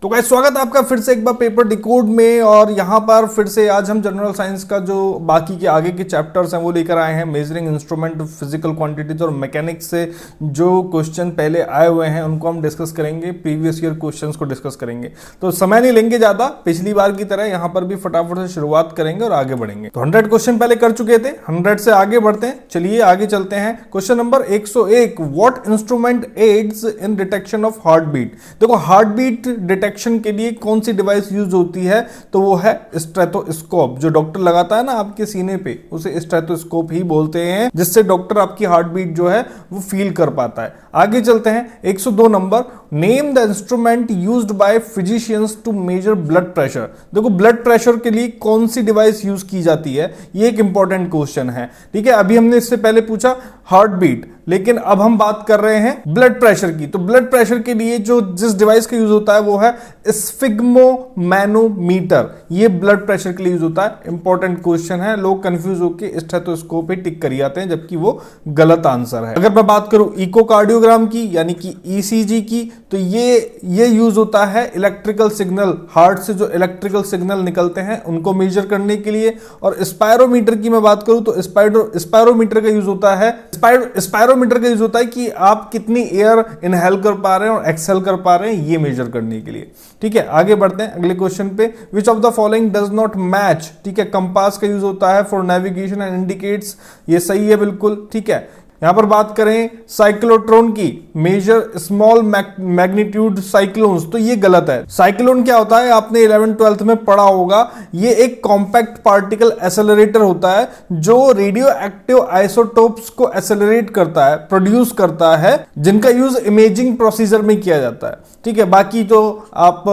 तो गाइस स्वागत है आपका फिर से एक बार पेपर डिकोड में। और यहाँ पर फिर से आज हम जनरल साइंस का जो बाकी के आगे के चैप्टर्स हैं वो लेकर आए हैं। मेजरिंग इंस्ट्रूमेंट, फिजिकल क्वांटिटीज और मैकेनिक्स से जो क्वेश्चन पहले आए हुए हैं उनको हम डिस्कस करेंगे, प्रीवियस ईयर क्वेश्चंस को डिस्कस करेंगे। तो समय नहीं लेंगे ज़्यादा, पिछली बार की तरह यहाँ पर भी फटाफट से शुरुआत करेंगे और आगे बढ़ेंगे। तो 100 क्वेश्चन पहले कर चुके थे, 100 से आगे बढ़ते हैं। चलिए आगे चलते हैं। Question number 101, what instrument aids in detection of heart beat. देखो हार्ट बीट डिटेक्शन के लिए कौन सी डिवाइस यूज होती है, तो वो है स्टेथोस्कोप। जो डॉक्टर लगाता है ना आपके सीने पे, उसे स्टेथोस्कोप ही बोलते हैं, जिससे डॉक्टर आपकी हार्ट बीट जो है वो फील कर पाता है। आगे चलते हैं 102 नंबर, name the instrument used by physicians to measure blood pressure. देखो ब्लड प्रेशर के लिए कौन सी डिवाइस यूज की जाती है, ये एक इंपॉर्टेंट क्वेश्चन है। ठीक है, अभी हमने इससे पहले पूछा हार्ट बीट, लेकिन अब हम बात कर रहे हैं ब्लड प्रेशर की। तो ब्लड प्रेशर के लिए जो जिस डिवाइस का यूज होता है वो है स्फिग्मोमैनोमीटर। ये ब्लड प्रेशर के लिए यूज होता है। इंपॉर्टेंट क्वेश्चन है, लोग कंफ्यूज होकर स्टेथोस्कोप पे टिक कर जाते हैं, जबकि वो गलत आंसर है। अगर मैं बात करूं इकोकार्डियोग्राम की यानी कि ईसीजी की, तो ये यूज होता है इलेक्ट्रिकल सिग्नल, हार्ट से जो इलेक्ट्रिकल सिग्नल निकलते हैं उनको मेजर करने के लिए। और स्पायरोमीटर की मैं बात करूं तो स्पायरोमीटर का यूज होता है स्पायरोमीटर का यूज होता है कि आप कितनी एयर इनहेल कर पा रहे हैं और एक्सहेल कर पा रहे हैं, ये मेजर करने के लिए। ठीक है, आगे बढ़ते हैं अगले क्वेश्चन पे। Which of the following does not match. ठीक है, कंपास का यूज होता है फॉर नेविगेशन एंड इंडिकेट्स, ये सही है बिल्कुल। ठीक है, यहां पर बात करें साइक्लोट्रॉन की, मेजर स्मॉल मैग्नीट्यूड साइक्लोन्स, तो ये गलत है। साइक्लोन क्या होता है, आपने 11th-12th में पढ़ा होगा, ये एक कॉम्पैक्ट पार्टिकल एसेलरेटर होता है जो रेडियो एक्टिव आइसोटोप्स को एसेलरेट करता है, प्रोड्यूस करता है, जिनका यूज इमेजिंग प्रोसीजर में किया जाता है। ठीक है, बाकी तो आप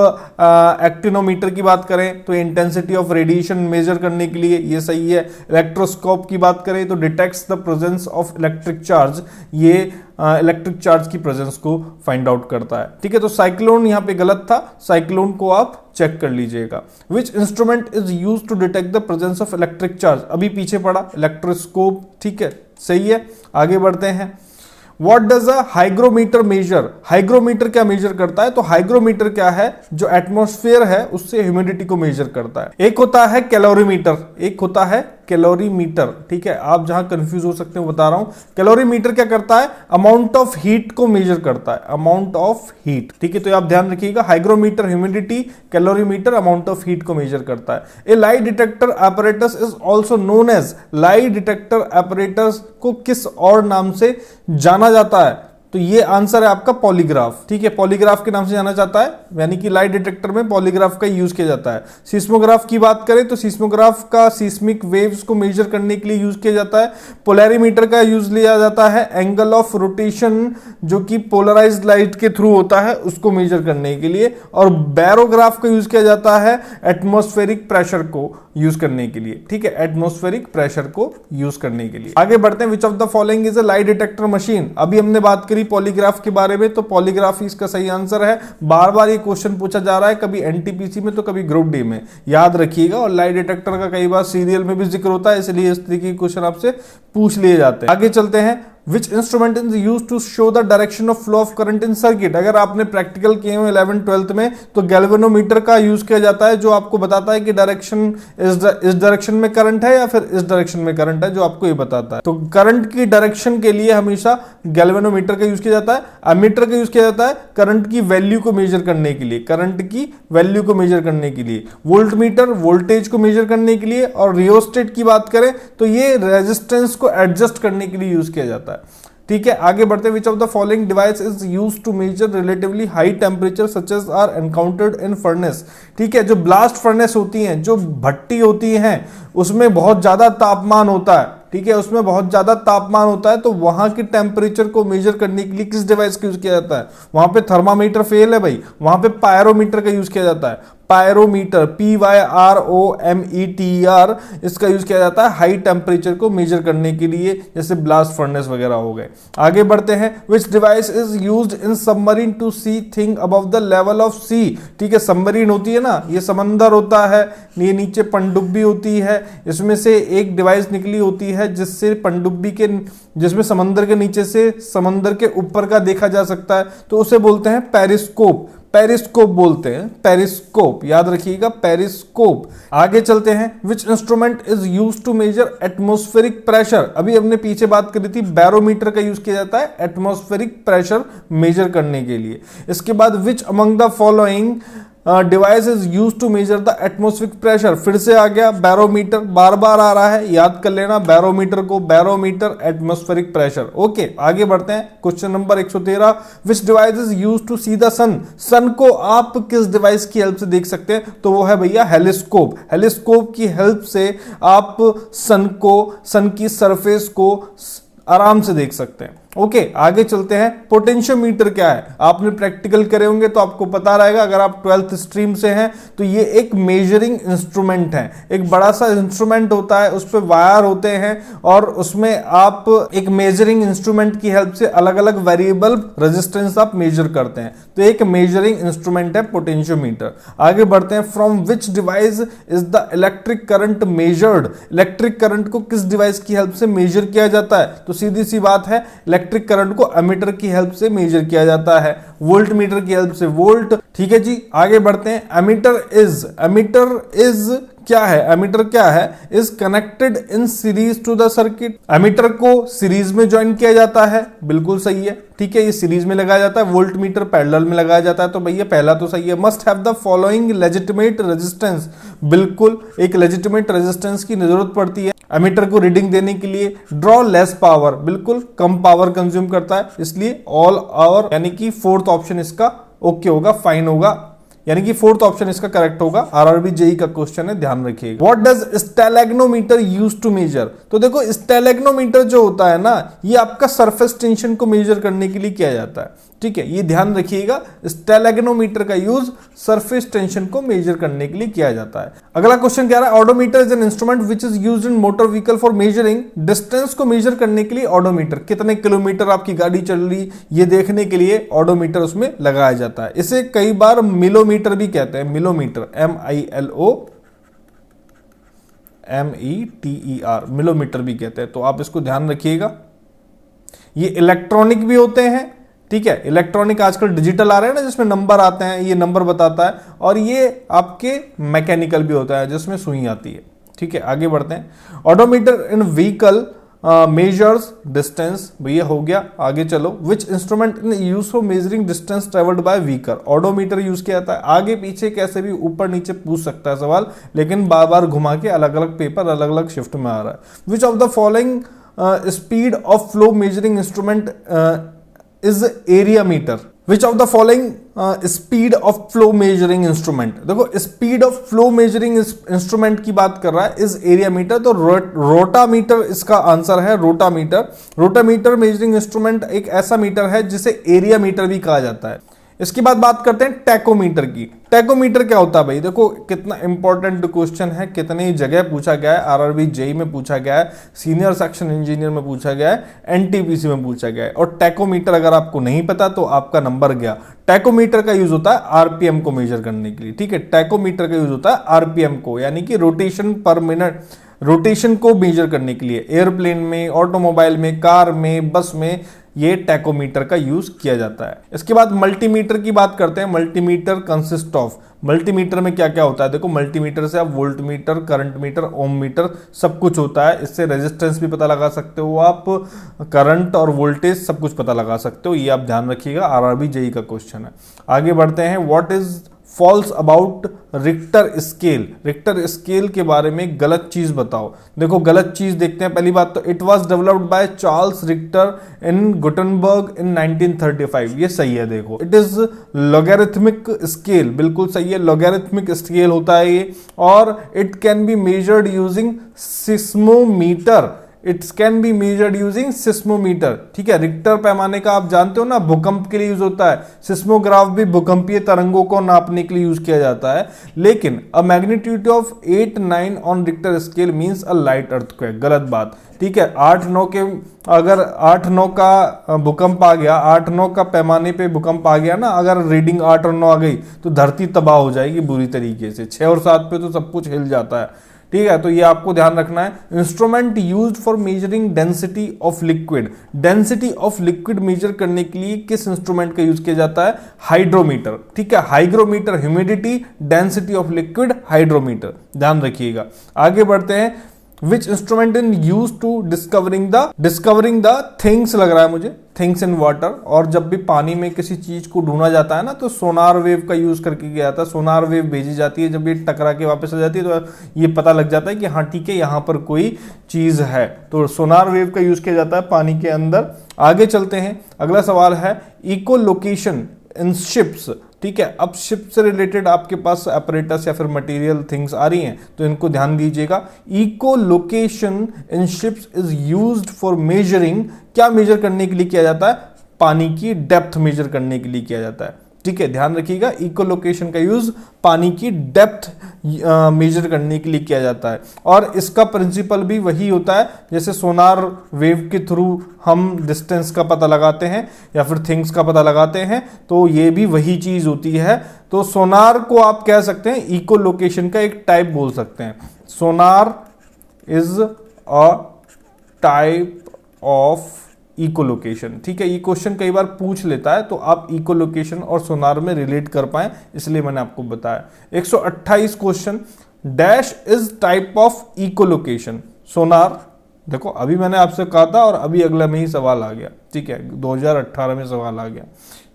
एक्टिनोमीटर की बात करें तो इंटेंसिटी ऑफ रेडिएशन मेजर करने के लिए ये सही है। इलेक्ट्रोस्कोप की बात करें तो detects the presence of electric charge, ये इलेक्ट्रिक चार्ज की प्रेजेंस को फाइंड आउट करता है। ठीक है, तो साइक्लोन यहां पे गलत था, साइक्लोन को आप चेक कर लीजिएगा। Which instrument is used to detect the presence of electric charge, अभी पीछे पड़ा इलेक्ट्रोस्कोप। ठीक है, सही है। आगे बढ़ते हैं। What does a hygrometer measure? Hygrometer क्या मेजर करता है, तो हाइग्रोमीटर क्या है, जो एटमॉस्फेयर है उससे ह्यूमिडिटी को मेजर करता है। एक होता है कैलोरीमीटर, एक होता है कैलोरीमीटर। ठीक है, आप जहां कंफ्यूज हो सकते हैं बता रहा हूं। कैलोरीमीटर क्या करता है, अमाउंट ऑफ हीट को मेजर करता है, अमाउंट ऑफ हीट। ठीक है, तो आप ध्यान रखिएगा, hygrometer humidity, calorimeter amount of heat को मेजर करता है। A lie detector apparatus is also known as, lie detector apparatus को किस और नाम से जाना जाता है, तो ये आंसर है आपका पॉलीग्राफ। ठीक है, पॉलीग्राफ के नाम से जाना जाता है, यानी कि लाई डिटेक्टर में पॉलीग्राफ का यूज किया जाता है। सिस्मोग्राफ की बात करें तो सिस्मोग्राफ का सिस्मिक वेव्स को मेजर करने के लिए यूज किया जाता है। पोलैरीमीटर का यूज लिया जाता है एंगल ऑफ रोटेशन, जो कि पोलराइज्ड लाइट के थ्रू होता है, उसको मेजर करने के लिए। और बैरोग्राफ का यूज किया जाता है एटमॉस्फेरिक प्रेशर को यूज करने के लिए। ठीक है, एटमॉस्फेरिक प्रेशर को यूज करने के लिए। आगे बढ़ते हैं। Which of the following is a lie detector machine. अभी हमने बात करी पॉलीग्राफ के बारे में, तो पॉलीग्राफ इसका सही आंसर है। बार बार ये क्वेश्चन पूछा जा रहा है, कभी एनटीपीसी में तो कभी ग्रुप डी में, याद रखिएगा। और लाई डिटेक्टर का कई बार सीरियल में भी जिक्र होता है, इसलिए इस तरीके के क्वेश्चन आपसे पूछ लिए जाते हैं। आगे चलते हैं। Which instrument is used to show the direction of flow of current in circuit? अगर आपने प्रैक्टिकल किए हो 11th-12th में, तो गैल्वेनोमीटर का यूज किया जाता है, जो आपको बताता है कि डायरेक्शन इस डायरेक्शन में करंट है या फिर इस डायरेक्शन में करंट है, जो आपको ये बताता है। तो करंट की डायरेक्शन के लिए हमेशा गैल्वेनोमीटर का यूज किया जाता है। एमीटर का यूज किया जाता है करंट की वैल्यू को मेजर करने के लिए, करंट की वैल्यू को मेजर करने के लिए। वोल्टमीटर वोल्टेज को मेजर करने के लिए। और रियोस्टेट की बात करें तो ये रेजिस्टेंस को एडजस्ट करने के लिए यूज किया जाता है। ठीक है, आगे बढ़ते हैं। Which of the following device is used to measure relatively high temperature such as are encountered in furnace. ठीक है, जो ब्लास्ट फर्नेस होती हैं, जो भट्टी होती हैं, उसमें बहुत ज्यादा तापमान होता है। ठीक है, उसमें बहुत ज्यादा तापमान होता है, तो वहां के टेम्परेचर को मेजर करने के लिए किस डिवाइस का यूज किया जाता है, वहां पे थर्मामीटर फेल है भाई, वहां पे पायरोमीटर का यूज किया जाता है। पायरोमीटर, PYROMETR, इसका यूज किया जाता है हाई टेम्परेचर को मेजर करने के लिए, जैसे ब्लास्ट फर्नेस वगैरह हो गए। आगे बढ़ते हैं। Which device is used in submarine to see thing above the level of sea. ठीक है, सबमरीन होती है ना, ये समंदर होता है, ये नीचे पनडुब्बी होती है, इसमें से एक डिवाइस निकली होती है जिससे पनडुब्बी के, जिसमें समंदर के नीचे से समंदर के ऊपर का देखा जा सकता है, तो उसे बोलते हैं पेरिस्कोप। पेरिस्कोप बोलते हैं, पेरिस्कोप याद रखिएगा, पेरिस्कोप। आगे चलते हैं, which instrument is use to measure atmospheric pressure. अभी हमने पीछे बात करी थी, बैरोमीटर का यूज किया जाता है एटमॉस्फेरिक प्रेशर मेजर करने के लिए। इसके बाद which among the following device is use to measure the atmospheric pressure. फिर से आ गया बैरोमीटर, बार बार आ रहा है, याद कर लेना बैरोमीटर को, बैरोमीटर एटमॉस्फेरिक प्रेशर। ओके आगे बढ़ते हैं, question number 113, which device is use to see the sun. Sun को आप किस डिवाइस की हेल्प से देख सकते हैं, तो वो है भैया हेलिस्कोप। हेलिस्कोप की हेल्प से आप सन को, सन की सरफेस को आराम से देख सकते हैं। ओके आगे चलते हैं, पोटेंशियोमीटर क्या है, आपने प्रैक्टिकल करे होंगे तो आपको पता रहेगा। अगर आप 12th स्ट्रीम से हैं तो ये एक मेजरिंग इंस्ट्रूमेंट है, एक बड़ा सा इंस्ट्रूमेंट होता है, उस पर वायर होते हैं और उसमें आप एक मेजरिंग इंस्ट्रूमेंट की हेल्प से अलग अलग वेरिएबल रेजिस्टेंस आप मेजर करते हैं, तो एक मेजरिंग इंस्ट्रूमेंट है पोटेंशियोमीटर। आगे बढ़ते हैं, from which device is the electric current measured. Electric current को किस डिवाइस की हेल्प से मेजर किया जाता है, तो सीधी सी बात है इलेक्ट्रिक करंट को एमीटर की हेल्प से मेजर किया जाता है, वोल्ट मीटर की हेल्प से वोल्ट। ठीक है जी, आगे बढ़ते हैं, एमीटर इज क्या है, एमीटर क्या है, is connected in series to the circuit. Ammeter को सीरीज में ज्वाइन किया जाता है, बिल्कुल सही है, ठीक है, ये सीरीज में लगाया जाता है। वोल्ट मीटर पैरेलल में लगाया जाता है, तो भैया पहला तो सही है। Must have the following legitimate resistance, बिल्कुल एक लेजिटिमेट रेजिस्टेंस की जरूरत पड़ती है एमीटर को रीडिंग देने के लिए। ड्रॉ लेस पावर, बिल्कुल कम पावर कंज्यूम करता है, इसलिए ऑल आवर यानी कि फोर्थ ऑप्शन इसका ओके होगा, फाइन होगा, यानी कि फोर्थ ऑप्शन इसका करेक्ट होगा। आरआरबी जेई का क्वेश्चन है, ध्यान रखिएगा। What does stalagmometer use to measure, तो देखो स्टेलेग्नोमीटर जो होता है ना, ये आपका सरफेस टेंशन को मेजर करने के लिए किया जाता है, ठीक है, ये ध्यान रखिएगा। स्टेलेग्नोमीटर का यूज सरफेस टेंशन को मेजर करने के लिए किया जाता है। अगला क्वेश्चन क्या रहा है, odometer is an instrument which is used in motor vehicle for measuring distance को मेजर करने के लिए ऑडोमीटर, कितने किलोमीटर आपकी गाड़ी चल रही ये देखने के लिए ऑडोमीटर उसमें लगाया जाता है। इसे कई बार मिलोमीटर भी कहते हैं, मिलोमीटर, MILOMETER, मिलोमीटर भी कहते हैं, तो आप इसको ध्यान रखिएगा। ये इलेक्ट्रॉनिक भी होते हैं, ठीक है, इलेक्ट्रॉनिक आजकल डिजिटल आ रहे हैं ना, जिसमें नंबर आते हैं, ये नंबर बताता है, और ये आपके मैकेनिकल भी होता है जिसमें सुई आती है, ठीक है। आगे बढ़ते हैं, ऑडोमीटर इन व्हीकल मेजर्स डिस्टेंस, भैया हो गया। आगे चलो, विच instrument in use for measuring distance travelled by vehicle, odometer use किया जाता है। आगे पीछे कैसे भी ऊपर नीचे पूछ सकता है सवाल, लेकिन बार बार घुमा के अलग अलग पेपर अलग अलग शिफ्ट में आ रहा है। Which of the following speed of flow measuring instrument is area meter, which of the following speed of flow measuring instrument, देखो speed of flow measuring instrument की बात कर रहा है, इज एरिया मीटर, तो रोटामीटर इसका आंसर है, rotameter. Rotameter measuring instrument एक ऐसा मीटर है जिसे एरिया मीटर भी कहा जाता है। इसके बाद बात करते हैं टैकोमीटर की। टैकोमीटर क्या होता है भाई, देखो कितना इंपॉर्टेंट क्वेश्चन है, कितनी जगह पूछा गया है, आरआरबी जेई में पूछा गया है, सीनियर सेक्शन इंजीनियर में पूछा गया है, एनटीपीसी में पूछा गया है। और टैकोमीटर अगर आपको नहीं पता तो आपका नंबर गया। टैकोमीटर का यूज होता है आरपीएम को मेजर करने के लिए, ठीक है, टैकोमीटर का यूज होता है आरपीएम को, यानी कि रोटेशन पर मिनट, रोटेशन को मेजर करने के लिए। एयरप्लेन में, ऑटोमोबाइल में, कार में, बस में ये टैकोमीटर का यूज किया जाता है। इसके बाद मल्टीमीटर की बात करते हैं। मल्टीमीटर कंसिस्ट ऑफ, मल्टीमीटर में क्या क्या होता है, देखो मल्टीमीटर से आप वोल्ट मीटर, करंट मीटर, ओम मीटर सब कुछ होता है। इससे रेजिस्टेंस भी पता लगा सकते हो आप, करंट और वोल्टेज सब कुछ पता लगा सकते हो, ये आप ध्यान रखिएगा, आरआरबी जेई का क्वेश्चन है। आगे बढ़ते हैं, what is false about Richter scale, Richter scale के बारे में गलत चीज बताओ। देखो गलत चीज देखते हैं, पहली बात तो it was developed by Charles Richter in Gutenberg in 1935, ये सही है। देखो इट इज लॉगरिथमिक स्केल, बिल्कुल सही है, लॉगरिथमिक स्केल होता है ये, और it can be measured using seismometer, it's can be measured using seismometer, ठीक है। रिक्टर पैमाने का आप जानते हो ना, भूकंप के लिए यूज होता है। सिस्मोग्राफ भी भूकंपीय तरंगों को नापने के लिए यूज किया जाता है। लेकिन अ magnitude of 8-9 on Richter scale means a light earthquake, गलत बात, ठीक है। 8-9 के, अगर 8-9 का भूकंप आ गया, 8-9 का पैमाने पे भूकंप आ गया ना, अगर रीडिंग 8 और 9 आ गई तो धरती तबाह हो जाएगी बुरी तरीके से। 6 और 7 पे तो सब कुछ हिल जाता है, ठीक है, तो ये आपको ध्यान रखना है। Instrument used for measuring density of liquid, density of liquid measure करने के लिए किस इंस्ट्रूमेंट का यूज किया जाता है? हाइड्रोमीटर। ठीक है, hygrometer humidity, density of liquid hydrometer, ध्यान रखिएगा। आगे बढ़ते हैं। Which instrument in use to discovering the things, लग रहा है मुझे, थिंग्स इन वाटर। और जब भी पानी में किसी चीज को ढूंढा जाता है ना, तो सोनार वेव का यूज करके किया जाता है। सोनार वेव भेजी जाती है, जब ये टकरा के वापस आ जाती है तो ये पता लग जाता है कि हाँ ठीक है, यहाँ पर कोई चीज है। तो सोनार वेव का यूज किया जाता है पानी के अंदर। आगे चलते हैं, अगला सवाल है इको लोकेशन इन शिप्स। ठीक है, अब शिप से रिलेटेड आपके पास अपरेटस या फिर मटेरियल थिंग्स आ रही हैं, तो इनको ध्यान दीजिएगा। Echo location in ships is used for measuring, क्या मेजर करने के लिए किया जाता है? पानी की डेप्थ मेजर करने के लिए किया जाता है। ठीक है, ध्यान रखिएगा, इको लोकेशन का यूज पानी की डेप्थ मेजर करने के लिए किया जाता है। और इसका प्रिंसिपल भी वही होता है जैसे सोनार वेव के थ्रू हम डिस्टेंस का पता लगाते हैं या फिर थिंग्स का पता लगाते हैं, तो ये भी वही चीज होती है। तो सोनार को आप कह सकते हैं इको लोकेशन का एक टाइप बोल सकते हैं। Sonar is a type of echo location. ठीक है, ये क्वेश्चन कई बार पूछ लेता है, तो आप इको लोकेशन और सोनार में रिलेट कर पाए, इसलिए मैंने आपको बताया। 128 question, dash is type of echo location. Sonar, देखो अभी मैंने आपसे कहा था और अभी अगला में ही सवाल आ गया। ठीक है, 2018 में सवाल आ गया।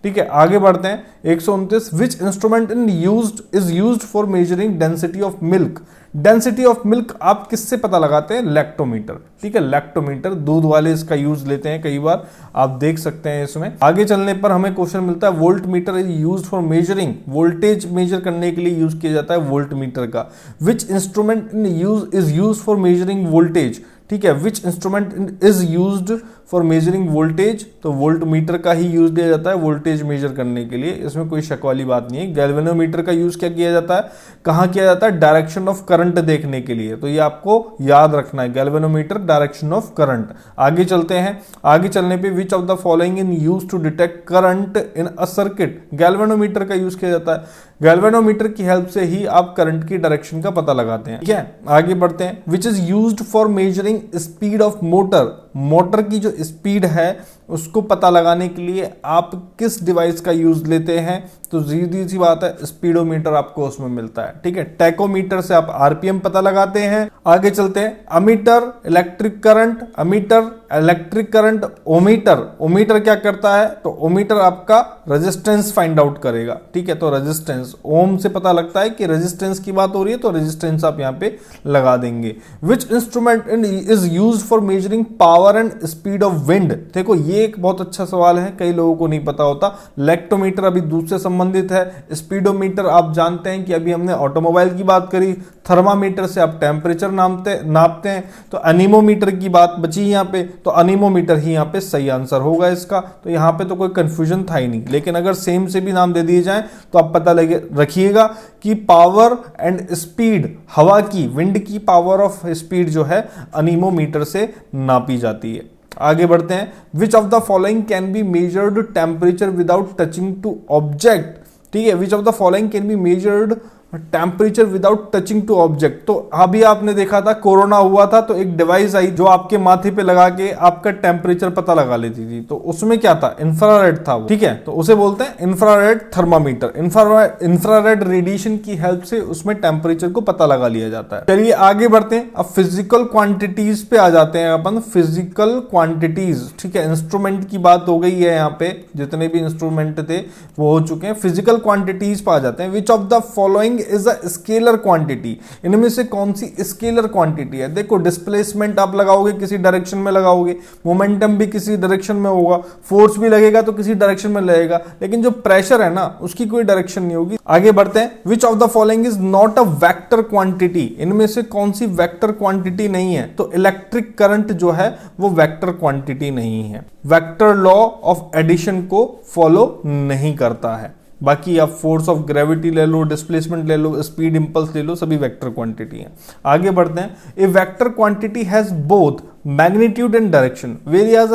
ठीक है, आगे बढ़ते हैं। 129, विच instrument is used for measuring density of milk. Density of milk आप किससे पता लगाते हैं? लैक्टोमीटर। ठीक है, लैक्टोमीटर, दूध वाले इसका यूज लेते हैं कई बार, आप देख सकते हैं इसमें। आगे चलने पर हमें क्वेश्चन मिलता है volt meter is used for measuring, voltage measure करने के लिए यूज किया जाता है वोल्ट मीटर का। विच instrument is used for measuring voltage. ठीक है, विच instrument is used for measuring voltage, तो वोल्ट मीटर का ही यूज दिया जाता है वोल्टेज मेजर करने के लिए, इसमें कोई शक वाली बात नहीं है। गैल्वेनोमीटर का यूज क्या किया जाता है, कहां किया जाता है? डायरेक्शन ऑफ करंट देखने के लिए, तो ये आपको याद रखना है, गैल्वेनोमीटर डायरेक्शन ऑफ करंट। आगे चलते हैं, आगे चलने पे which of the following in use to detect current in a circuit. Galvanometer का यूज किया जाता है, गैल्वेनोमीटर की हेल्प से ही आप करंट की डायरेक्शन का पता लगाते हैं। ठीक है, आगे बढ़ते हैं। Which is used for measuring speed of motor, motor की जो स्पीड है उसको पता लगाने के लिए आप किस डिवाइस का यूज लेते हैं? तो सीधी सी बात है, स्पीडोमीटर आपको उसमें मिलता है। ठीक है, टैकोमीटर से आप आरपीएम पता लगाते हैं। आगे चलते हैं, ammeter electric current, ammeter electric current, ohmmeter, ohmmeter क्या करता है? तो ओमीटर आपका रेजिस्टेंस फाइंड आउट करेगा। ठीक है, तो रेजिस्टेंस, ओम से पता लगता है कि रेजिस्टेंस की बात हो रही है, तो रेजिस्टेंस आप यहां पे लगा देंगे। विच instrument is used for measuring power and speed of wind. देखो ये एक बहुत अच्छा सवाल है, कई लोगों को नहीं पता होता। लैक्टोमीटर अभी दूध से संबंधित है, स्पीडोमीटर आप जानते हैं कि अभी हमने ऑटोमोबाइल की बात करी, थर्मामीटर से आप टेम्परेचर नापते हैं, तो एनीमोमीटर की बात बची यहाँ पे, तो एनीमोमीटर ही यहाँ पे सही आंसर होगा इसका। तो यहाँ पे तो कोई कंफ्यूजन था ही नहीं, लेकिन अगर सेम से भी नाम दे दिए जाएं तो आप पता लगे रखिएगा कि पावर एंड स्पीड, हवा की, विंड की पावर ऑफ स्पीड जो है एनीमोमीटर से नापी जाती है। आगे बढ़ते हैं, which of the following can be measured temperature without touching to object. ठीक है, which of the following can be measured temperature without touching to object. तो अभी आपने देखा था कोरोना हुआ था, तो एक डिवाइस आई जो आपके माथे पे लगा के आपका टेम्परेचर पता लगा लेती थी, तो उसमें क्या था? इंफ्रारेड था वो। ठीक है, तो उसे बोलते हैं इंफ्रारेड थर्मामीटर। इंफ्रारेड रेडिएशन की हेल्प से उसमें टेम्परेचर को पता लगा लिया जाता है। चलिए आगे बढ़ते हैं, अब फिजिकल क्वांटिटीज पे आ जाते हैं अपन। फिजिकल क्वांटिटीज, ठीक है, इंस्ट्रूमेंट की बात हो गई है, यहाँ पे जितने भी इंस्ट्रूमेंट थे वो हो चुके हैं। फिजिकल क्वांटिटीज पे आ जाते हैं। Which of the following is a scalar quantity, इनमें से कौन सी स्केलर क्वांटिटी है? देखो डिस्प्लेसमेंट आप लगाओगे किसी डायरेक्शन में लगाओगे, मोमेंटम भी किसी डायरेक्शन में होगा, फोर्स भी लगेगा तो किसी डायरेक्शन में लगेगा, लेकिन जो प्रेशर है ना उसकी कोई डायरेक्शन नहीं होगी। आगे बढ़ते हैं, which of the following is not a vector quantity, इनमें से कौन सी वेक्टर क्वांटिटी नहीं है? तो इलेक्ट्रिक करंट जो है वो वेक्टर क्वांटिटी नहीं है, वेक्टर लॉ ऑफ एडिशन को फॉलो नहीं करता है। बाकी आप फोर्स ऑफ ग्रेविटी ले लो, डिस्प्लेसमेंट ले लो, स्पीड इंपल्स ले लो, सभी वेक्टर क्वांटिटी हैं। आगे बढ़ते हैं, a vector quantity has both magnitude and direction, whereas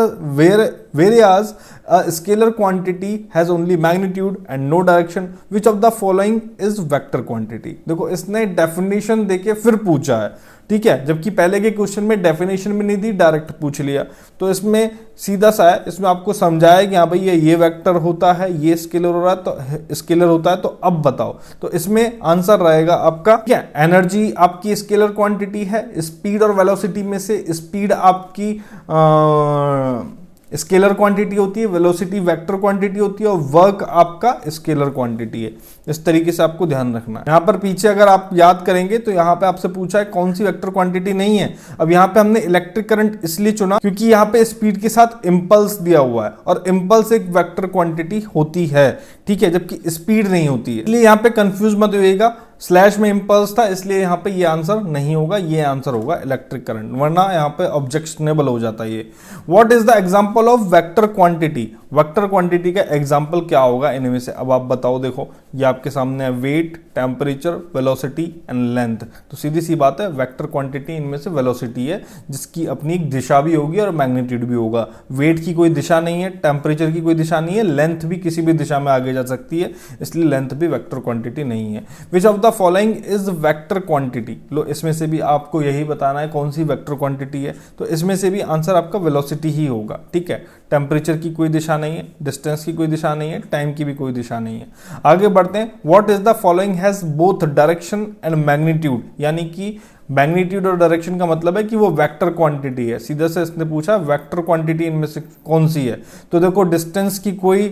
a scalar quantity has only magnitude and no direction. Which of the following is vector quantity? देखो इसने डेफिनेशन देके फिर पूछा है, ठीक है, जबकि पहले के क्वेश्चन में डेफिनेशन भी नहीं दी, डायरेक्ट पूछ लिया। तो इसमें सीधा सा है, इसमें आपको समझाया कि हाँ भाई ये वेक्टर होता है, ये स्केलर हो रहा है, तो स्केलर होता है, तो अब बताओ। तो इसमें आंसर रहेगा आपका क्या, एनर्जी आपकी स्केलर क्वांटिटी है, स्पीड और वेलोसिटी में से स्पीड आपकी स्केलर क्वांटिटी होती है, वेलोसिटी वेक्टर क्वांटिटी होती है, और वर्क आपका स्केलर क्वांटिटी है। इस तरीके से आपको ध्यान रखना है। यहां पर पीछे अगर आप याद करेंगे तो यहां पे आपसे पूछा है कौन सी वेक्टर क्वांटिटी नहीं है। अब यहां पे हमने इलेक्ट्रिक करंट इसलिए चुना क्योंकि यहां पे स्पीड के साथ इंपल्स दिया हुआ है, और इंपल्स एक वेक्टर क्वांटिटी होती है, ठीक है, जबकि स्पीड नहीं होती है। इसलिए यहां पे कंफ्यूज मत होइएगा, स्लैश में इंपल्स था इसलिए यहां पे ये आंसर नहीं होगा, ये आंसर होगा इलेक्ट्रिक करंट, वरना यहां पे ऑब्जेक्शनेबल हो जाता है ये। What is the example of vector quantity? Vector quantity का एग्जांपल क्या होगा इनमें से? अब आप बताओ। देखो ये आपके सामने है, weight, temperature, velocity and length. तो सीधी सी बात है, वेक्टर क्वांटिटी इनमें से वेलोसिटी है, जिसकी अपनी एक दिशा भी होगी और मैग्नीट्यूड भी होगा। वेट की कोई दिशा नहीं है, टेम्परेचर की कोई दिशा नहीं है, लेंथ भी किसी भी दिशा में आगे जा सकती है, इसलिए लेंथ भी वेक्टर क्वांटिटी नहीं है। Which of the following is vector quantity? लो इसमें से भी आपको यही बताना है कौन सी वेक्टर क्वांटिटी है। तो इसमें से भी आंसर आपका वेलोसिटी ही होगा, ठीक है। टेम्परेचर की कोई दिशा नहीं है, डिस्टेंस की कोई दिशा नहीं है, टाइम की भी कोई दिशा नहीं है। आगे बढ़ते हैं। What is the following has both direction and magnitude? यानी कि मैग्नीट्यूड और डायरेक्शन का मतलब है कि वो वेक्टर क्वांटिटी है। सीधा से इसने पूछा वेक्टर क्वांटिटी इनमें से कौन सी है। तो देखो डिस्टेंस की कोई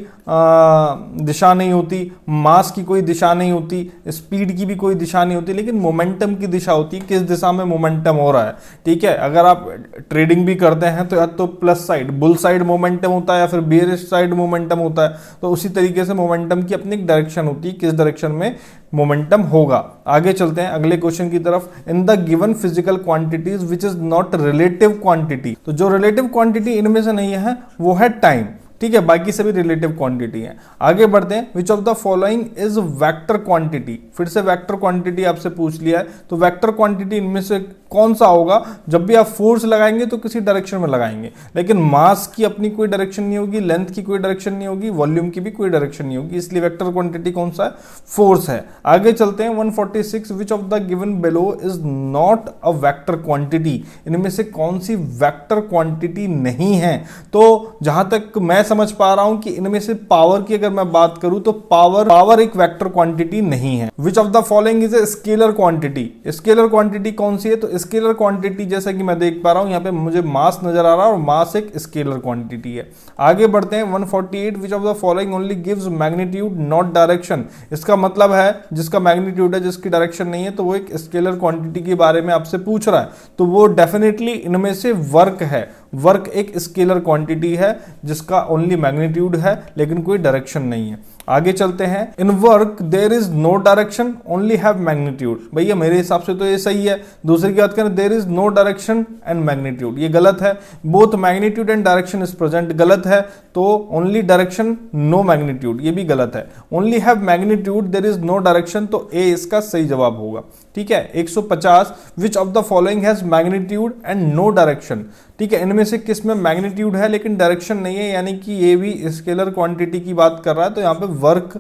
दिशा नहीं होती, मास की कोई दिशा नहीं होती, स्पीड की भी कोई दिशा नहीं होती, लेकिन मोमेंटम की दिशा होती है, किस दिशा में मोमेंटम हो रहा है, ठीक है। अगर आप ट्रेडिंग भी करते हैं तो या तो plus side bull side momentum होता है या फिर बेयरिश साइड मोमेंटम होता है। तो उसी तरीके से मोमेंटम की अपनी एक डायरेक्शन होती है, किस डायरेक्शन में मोमेंटम होगा। आगे चलते हैं अगले क्वेश्चन की तरफ। In the given physical quantities which is not relative quantity. तो जो रिलेटिव क्वांटिटी इनमें से नहीं है वो है टाइम, ठीक है, बाकी सभी रिलेटिव क्वांटिटी है। आगे बढ़ते हैं। Which of the following is vector quantity? फिर से वेक्टर क्वांटिटी आपसे पूछ लिया है, तो वेक्टर क्वांटिटी इनमें से कौन सा होगा? जब भी आप फोर्स लगाएंगे तो किसी डायरेक्शन में लगाएंगे, लेकिन मास की अपनी कोई डायरेक्शन नहीं होगी, लेंथ की कोई डायरेक्शन नहीं होगी, वॉल्यूम की भी कोई डायरेक्शन नहीं होगी, इसलिए वेक्टर क्वांटिटी कौन सा है? फोर्स है। आगे चलते हैं 146। विच of the given below is not a vector quantity? इनमें से कौन सी वेक्टर क्वांटिटी नहीं है? तो जहां तक मैं समझ पा रहा हूं कि इनमें से पावर की अगर मैं बात करूं तो पावर एक वेक्टर क्वांटिटी नहीं है। Which of the following is a scalar quantity? Scalar quantity कौन सी है? तो स्केलर क्वांटिटी जैसा कि मैं देख पा रहा हूं, यहां पे मुझे मास नजर आ रहा है और मास एक स्केलर क्वांटिटी है। आगे बढ़ते हैं 148। विच of the following only gives magnitude not direction? इसका मतलब है जिसका मैग्नीट्यूड है जिसकी डायरेक्शन नहीं है, तो वो एक स्केलर क्वांटिटी के बारे में आपसे पूछ रहा है, तो वो डेफिनेटली इनमें से वर्क है। वर्क एक स्केलर क्वांटिटी है जिसका ओनली मैग्नीट्यूड है लेकिन कोई डायरेक्शन नहीं है। आगे चलते हैं। In work there is no direction only have magnitude. भैया मेरे हिसाब से तो ये सही है। दूसरी की बात करें, there is no direction and magnitude, ये गलत है। Both magnitude and direction is present, गलत है। तो ओनली डायरेक्शन नो मैग्नीट्यूड, ये भी गलत है। Only have magnitude there is no direction, तो ए इसका सही जवाब होगा, ठीक है। 150। Which of the following has magnitude and no direction? ठीक है, इनमें से किस में मैग्नीट्यूड है लेकिन डायरेक्शन नहीं है, यानी कि ये भी स्केलर क्वांटिटी की बात कर रहा है। तो यहाँ पे वर्क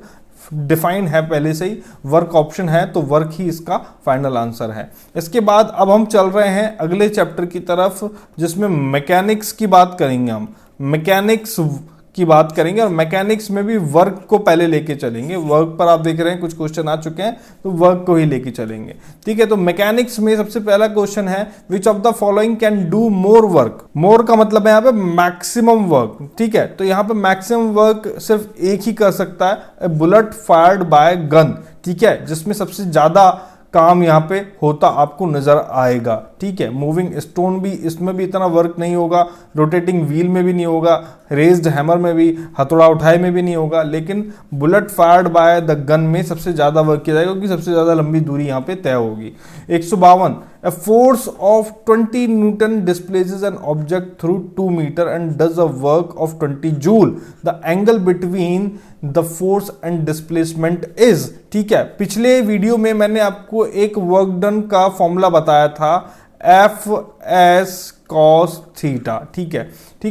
डिफाइंड है पहले से ही, वर्क ऑप्शन है, तो वर्क ही इसका फाइनल आंसर है। इसके बाद अब हम चल रहे हैं अगले चैप्टर की तरफ जिसमें मैकेनिक्स की बात करेंगे। हम मैकेनिक्स की बात करेंगे और मैकेनिक्स में भी वर्क को पहले लेके चलेंगे। वर्क पर आप देख रहे हैं कुछ क्वेश्चन आ चुके हैं, तो वर्क को ही लेके चलेंगे, ठीक है। तो मैकेनिक्स में सबसे पहला क्वेश्चन है, which of the following can do more work? More का मतलब है यहाँ पे मैक्सिमम वर्क, ठीक है। तो यहाँ पे मैक्सिमम वर्क सिर्फ एक ही कर सकता है, ए बुलेट फायर्ड बाय गन, ठीक है, जिसमें सबसे ज्यादा काम यहाँ पे होता आपको नजर आएगा, ठीक है। मूविंग स्टोन भी, इसमें भी इतना वर्क नहीं होगा, रोटेटिंग व्हील में भी नहीं होगा, रेज्ड हैमर में भी, हथौड़ा उठाए में भी नहीं होगा, लेकिन bullet fired by the gun में सबसे ज्यादा वर्क किया जाएगा क्योंकि सबसे ज्यादा लंबी दूरी यहाँ पे तय होगी। 152। A force of 20 Newton displaces an object through 2 meter and does a work of 20 joule. The angle between the force and displacement is, ठीक है। पिछले वीडियो में मैंने आपको एक वर्क डन का फॉर्मूला बताया था, F S कॉस थीटा। ठीक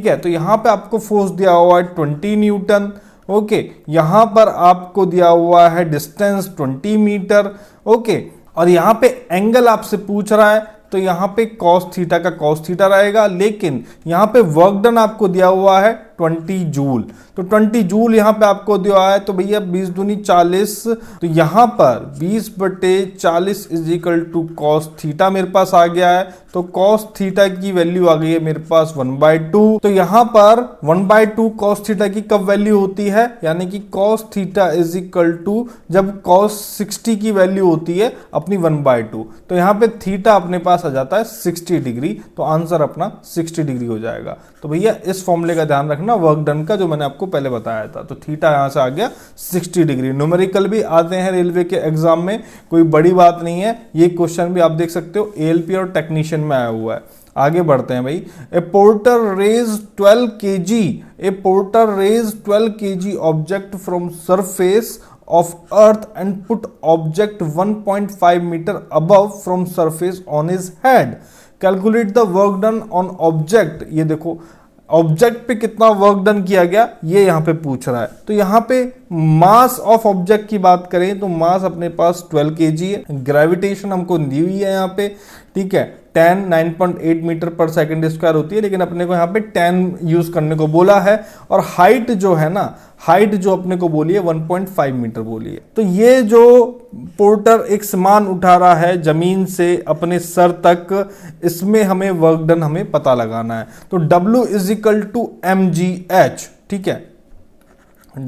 है, तो यहां पे आपको फोर्स दिया हुआ है 20 न्यूटन। ओके, यहां पर आपको दिया हुआ है डिस्टेंस 20 मीटर। ओके, और यहां पे एंगल आपसे पूछ रहा है, तो यहां पे कॉस थीटा का कॉस थीटा रहेगा, लेकिन यहां पे वर्क डन आपको दिया हुआ है 20 जूल। तो 20 जूल यहां पे आपको दिया है, तो भैया 20 दूनी 40, तो यहां पर 20/40 is equal to cos theta मेरे पास आ गया है। तो कॉस थीटा की वैल्यू आ गई है मेरे पास 1/2। तो यहां पर 1/2 कॉस थीटा की कब वैल्यू होती है, यानी कि cos theta is equal to जब कॉस 60 की वैल्यू होती है अपनी 1/2, तो यहां पे थीटा अपने पास आ जाता है 60 डिग्री। तो आंसर अपना 60 डिग्री हो जाएगा। तो भैया इस फॉर्मूले का ध्यान रखना वर्क डन का, जो मैंने आपको पहले बताया था। तो थीटा यहां से आ गया 60 डिग्री। न्यूमेरिकल भी आते हैं रेलवे के एग्जाम में, कोई बड़ी बात नहीं है। ये क्वेश्चन भी आप देख सकते हो एएलपी और टेक्नीशियन में आया हुआ है। आगे बढ़ते हैं भाई। A porter raise 12 kg, a porter raise 12 kg object from surface of earth and put object 1.5 meter above from surface on his head. Calculate the work done on object. ये देखो ऑब्जेक्ट पे कितना वर्क डन किया गया, ये यहां पे पूछ रहा है। तो यहां पे मास ऑफ ऑब्जेक्ट की बात करें तो मास अपने पास 12 kg है। ग्रेविटेशन हमको दी हुई है यहां पे, ठीक है, 10 9.8 मीटर पर सेकंड स्क्वायर होती है, लेकिन अपने को यहाँ पे 10 यूज करने को बोला है। और हाइट जो है ना, हाइट जो अपने को बोली है 1.5 मीटर बोली है। तो ये जो पोर्टर एक सामान उठा रहा है जमीन से अपने सर तक, इसमें हमें वर्क डन हमें पता लगाना है। तो W is equal to mgh, ठीक है,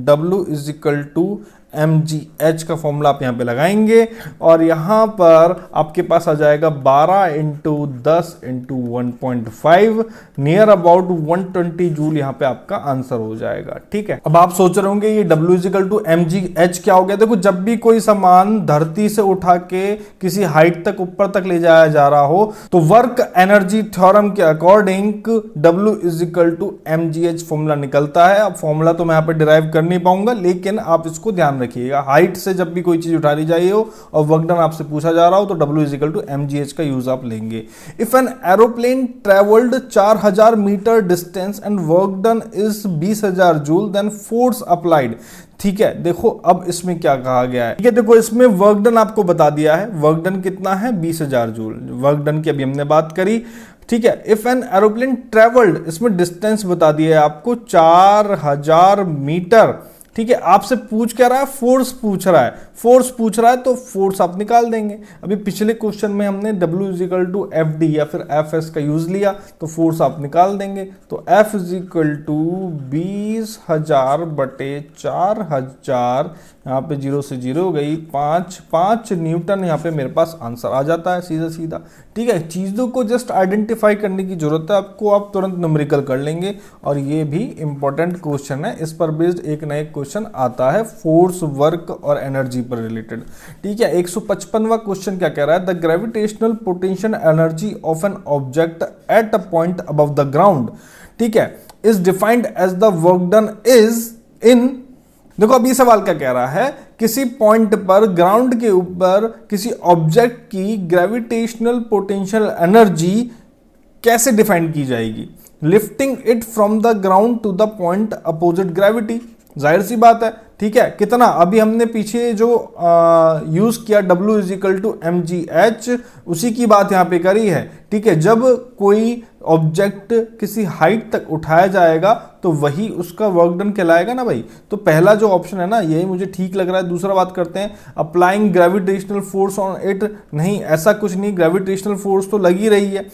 W is equal to mgh का फॉर्मूला आप यहां पे लगाएंगे, और यहां पर आपके पास आ जाएगा 12 into 10 into 1.5, near about 120 joule यहां पे आपका आंसर हो जाएगा। ठीक है, अब आप सोच रहे होंगे ये W is equal to mgh क्या हो गया। देखो, जब भी कोई सामान धरती से उठा के किसी हाइट तक ऊपर तक ले जाया जा रहा हो, तो वर्क एनर्जी थ्योरम के according W is equal to mgh formula निकलता है। अब फॉर्मूला तो मैं यहां पे डिराइव कर नहीं पाऊंगा, लेकिन आप इसको ध्यान रखिएगा। हाइट से जब भी कोई चीज उठा ली जाए हो और वर्क डन आपसे पूछा जा रहा हो, तो W is equal to mgh का यूज आप लेंगे। If an aeroplane travelled 4000 metre distance and work done is 20,000 joule, then force applied. ठीक है, देखो अब इसमें क्या कहा गया है। ठीक है, देखो इसमें वर्क डन आपको बता दिया है, वर्क डन कितना है 20,000 जूल। वर्क डन की अभी हमने बात करी। ठीक है, इफ एन एरोप्लेन ट्रेवल्ड, इसमें डिस्टेंस बता दिया है आपको 4000 मीटर। ठीक है, आपसे पूछ क्या रहा है, फोर्स पूछ रहा है। फोर्स पूछ रहा है तो फोर्स आप निकाल देंगे। अभी पिछले क्वेश्चन में हमने W is equal to FD या फिर FS का यूज लिया, तो फोर्स आप निकाल देंगे। तो F इज इक्वल टू 20,000 बटे 4000, यहाँ पे 0 से 0 हो गई, 5 न्यूटन यहाँ पे मेरे पास आंसर आ जाता है सीधा सीधा। ठीक है, चीजों को जस्ट आइडेंटिफाई करने की जरूरत है आपको, आप तुरंत न्यूमेरिकल कर लेंगे। और ये भी इंपॉर्टेंट क्वेश्चन है, इस पर बेस्ड एक नया क्वेश्चन आता है फोर्स, वर्क और एनर्जी पर रिलेटेड। ठीक है, 155वां क्वेश्चन क्या कह रहा है, the gravitational potential energy of an object at a point above the ground, ठीक है, is defined as the work done is in. देखो अभी सवाल क्या कह रहा है, किसी पॉइंट पर ग्राउंड के ऊपर किसी ऑब्जेक्ट की ग्रेविटेशनल पोटेंशियल एनर्जी कैसे डिफाइन की जाएगी, lifting it from the ground to the point opposite gravity. जाहिर सी बात है, ठीक है, कितना अभी हमने पीछे जो यूज किया W is equal to mgh, उसी की बात यहां पे करी है। ठीक है, जब कोई ऑब्जेक्ट किसी हाइट तक उठाया जाएगा तो वही उसका वर्क डन कहलाएगा ना भाई। तो पहला जो ऑप्शन है ना, यही मुझे ठीक लग रहा है। दूसरा बात करते हैं, applying gravitational force on it, नहीं ऐसा कुछ नहीं, ग्रेविटेशनल फोर्स तो लगी रही है,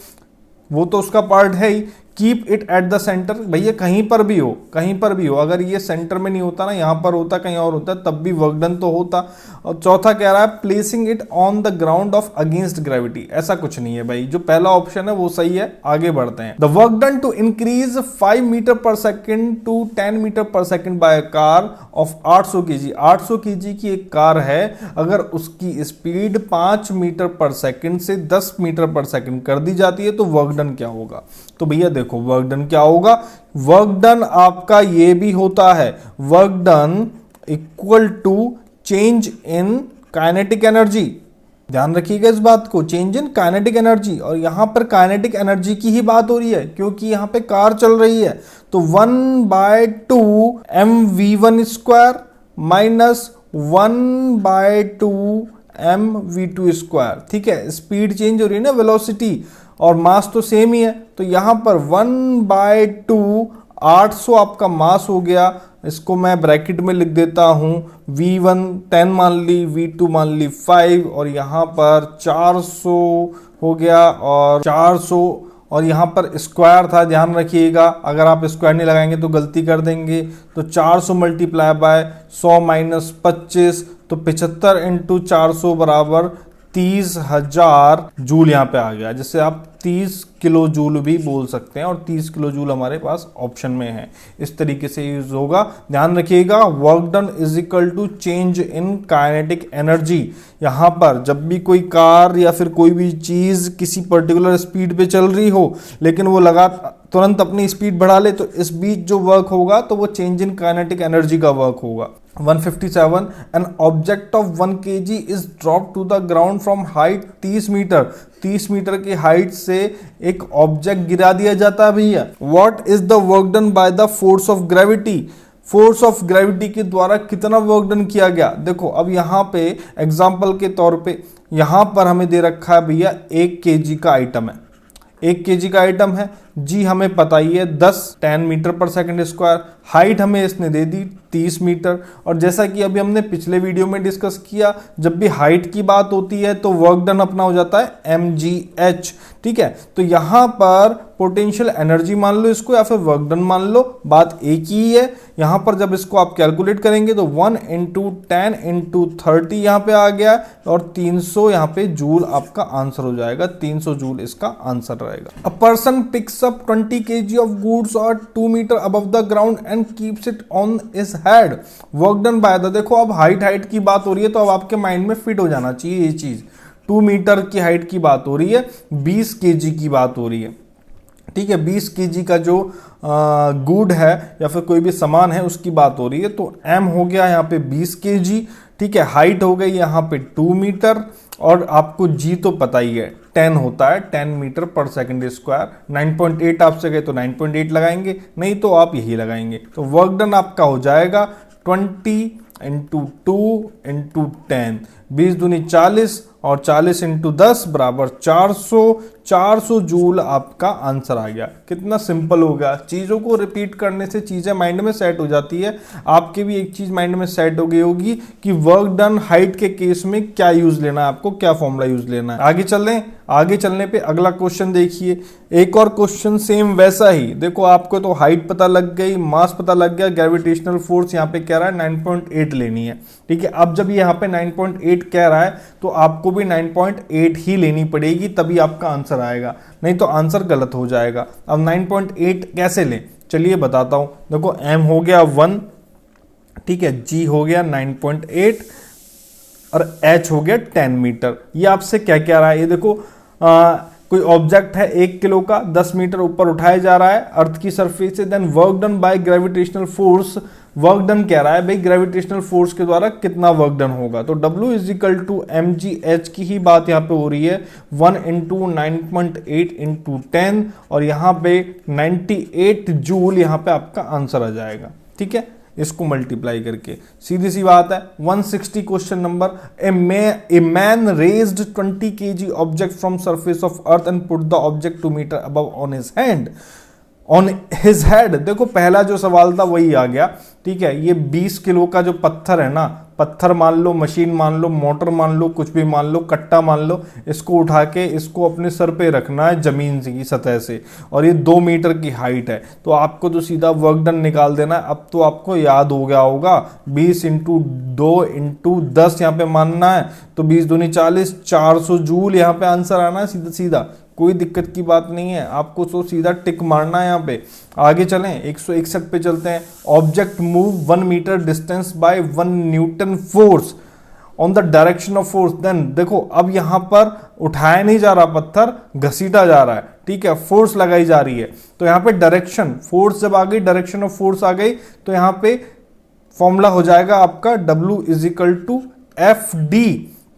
वो तो उसका पार्ट है ही। Keep it at the centre, भैया कहीं पर भी हो, कहीं पर भी हो, अगर ये सेंटर में नहीं होता ना, यहां पर होता, कहीं और होता, तब भी वर्क डन तो होता। और चौथा कह रहा है placing it on the ground of against gravity, ऐसा कुछ नहीं है भाई, जो पहला ऑप्शन है वो सही है। आगे बढ़ते हैं, the work done to increase 5 metre per second to 10 metre per second by car of 800 kg। 800 kg की एक कार है, अगर उसकी स्पीड 5 मीटर पर सेकेंड से 10 मीटर पर सेकेंड कर दी जाती है, तो वर्क डन क्या होगा। तो भैया देखो वर्क डन क्या होगा, वर्क डन आपका ये भी होता है, work done equal to change in kinetic energy. ध्यान रखिएगा इस बात को, चेंज इन काइनेटिक एनर्जी, और यहां पर काइनेटिक एनर्जी की ही बात हो रही है क्योंकि यहां पे कार चल रही है। तो 1/2 mv1 square minus 1/2 mv2 square. ठीक है, स्पीड चेंज हो रही है ना, वेलोसिटी, और मास तो सेम ही है। तो यहां पर 1/2 800 आपका मास हो गया। इसको मैं ब्रैकेट में लिख देता हूं, v1 10 मान ली, v2 मान ली 5, और यहां पर 400 हो गया, और 400, और यहाँ पर स्क्वायर था, ध्यान रखिएगा, अगर आप स्क्वायर नहीं लगाएंगे तो गलती कर देंगे। तो 400 मल्टीप्लाई बाय 100 माइनस 25, तो 75 इंटू 400 बराबर 30,000 जूल यहाँ पे आ गया, जिससे आप 30 किलो जूल भी बोल सकते हैं, और 30 किलो जूल हमारे पास ऑप्शन में है। इस तरीके से यूज होगा, ध्यान रखिएगा। Work done is equal to change in kinetic energy. यहाँ पर जब भी कोई कार या फिर कोई भी चीज किसी पर्टिकुलर स्पीड पे चल रही हो, लेकिन वो लगा तुरंत अपनी स्पीड बढ़ा ले, तो इस बीच जो वर्क होगा तो वो चेंज इन काइनेटिक एनर्जी का वर्क होगा। 157 an object of 1 kg is drop to the ground from height 30 metre. 30 metre की हाइट से एक ऑब्जेक्ट गिरा दिया जाता है भैया। What is the work done by the force of gravity. Force of gravity के द्वारा कितना वर्क डन किया गया। देखो अब यहाँ पे एग्जाम्पल के तौर पे यहाँ पर हमें दे रखा है भैया 1 kg का आइटम है, 1 kg का आइटम है, जी हमें पता ही है 10 मीटर पर सेकंड स्क्वायर, हाइट हमें इसने दे दी 30 मीटर। और जैसा कि अभी हमने पिछले वीडियो में डिस्कस किया, जब भी हाइट की बात होती है तो वर्क डन अपना हो जाता है mgh। ठीक है, तो यहां पर पोटेंशियल एनर्जी मान लो इसको या फिर वर्क डन मान लो, बात एक ही है। यहां पर जब इसको आप कैलकुलेट करेंगे तो 1 × 10 × 30 यहां पे आ गया, और 300 यहां पे जूल आपका आंसर हो जाएगा, 300 जूल इसका आंसर रहेगा। A person picks up 20 kg of goods or 2 meter above the ground and keeps it on his head. Work done by the, देखो अब हाइट की बात हो रही है तो अब आपके माइंड में फिट हो जाना चाहिए ये चीज। 2 मीटर की हाइट की बात हो रही है, 20 kg की बात हो रही है। ठीक है, 20 kg का जो गुड है या फिर कोई भी सामान है उसकी बात हो रही है। तो m हो गया यहाँ पे 20 kg। ठीक है, हाइट हो गई यहाँ पे 2 मीटर, और आपको g तो पता ही है 10 होता है, 10 मीटर पर सेकंड स्क्वायर। 9.8 आपसे गए तो 9.8 लगाएंगे, नहीं तो आप यही लगाएंगे। तो वर्क डन आपका हो जाएगा 20 × 2 × 10, 20 दूनी 40, और 40 × 10 बराबर 400। 400 जूल आपका आंसर आ गया। कितना सिंपल हो गया, चीज़ों को रिपीट करने से चीज़ें माइंड में सेट हो जाती है। आपके भी एक चीज़ माइंड में सेट हो गई होगी कि वर्क डन हाइट के केस में क्या यूज़ लेना है, आपको क्या फॉर्मूला यूज़ लेना है। आगे चल रहे हैं, आगे चलने पे अगला क्वेश्चन देखिए, एक और क्वेश्चन सेम वैसा ही। देखो आपको तो हाइट पता लग गई, मास पता लग गया, ग्रेविटेशनल फोर्स यहाँ पे कह रहा है 9.8 लेनी है। ठीक है, अब जब यहाँ पे 9.8 कह रहा है तो आपको भी 9.8 ही लेनी पड़ेगी, तभी आपका आंसर आएगा, नहीं तो आंसर गलत हो जाएगा। अब 9.8 कैसे लें, चलिए बताता हूं। देखो m हो गया 1, ठीक है, g हो गया 9.8, और h हो गया 10 मीटर। ये आपसे क्या कह रहा है, ये देखो कोई ऑब्जेक्ट है 1 किलो का, 10 मीटर ऊपर उठाया जा रहा है अर्थ की सरफेस से। Then work done by gravitational force, work done कह रहा है भाई ग्रेविटेशनल फोर्स के द्वारा कितना वर्क डन होगा। तो W = mgh की ही बात यहाँ पे हो रही है, 1 × 9.8 × 10, और यहाँ पे 98 जूल यहाँ पे आपका आंसर आ जाएगा। ठीक है, इसको मल्टीप्लाई करके सीधी सी बात है। 160 question number, a man raised 20 kg object from surface of earth and put the object 2 metre above on his hand, on his head. देखो पहला जो सवाल था वही आ गया। ठीक है, ये 20 किलो का जो पत्थर है ना, पत्थर मान लो, मशीन मान लो, मोटर मान लो, कुछ भी मान लो, कट्टा मान लो, इसको उठा के इसको अपने सर पे रखना है जमीन की सतह से, और ये 2 मीटर की हाइट है। तो आपको तो सीधा वर्क डन निकाल देना है। अब तो आपको याद हो गया होगा, 20 × 2 × 10 यहाँ पे मानना है, तो 20 दूनी 40, 400 जूल यहाँ पे आंसर आना है सीधा सीधा, कोई दिक्कत की बात नहीं है। आपको तो सीधा टिक मारना है यहाँ पे। आगे चलें, 161 पे चलते हैं। Object move 1 metre distance by 1 newton force on the direction of force. Then देखो अब यहाँ पर उठाया नहीं जा रहा पत्थर, घसीटा जा रहा है। ठीक है, फोर्स लगाई जा रही है। तो यहाँ पे डायरेक्शन, फोर्स जब आ गई, डायरेक्शन ऑफ फोर्स आ गई, तो यहाँ पे फॉर्मूला हो जाएगा आपका W = FD।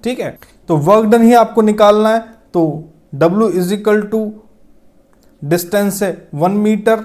ठीक है, तो वर्क डन ही आपको निकालना है। तो W is equal to distance है 1 मीटर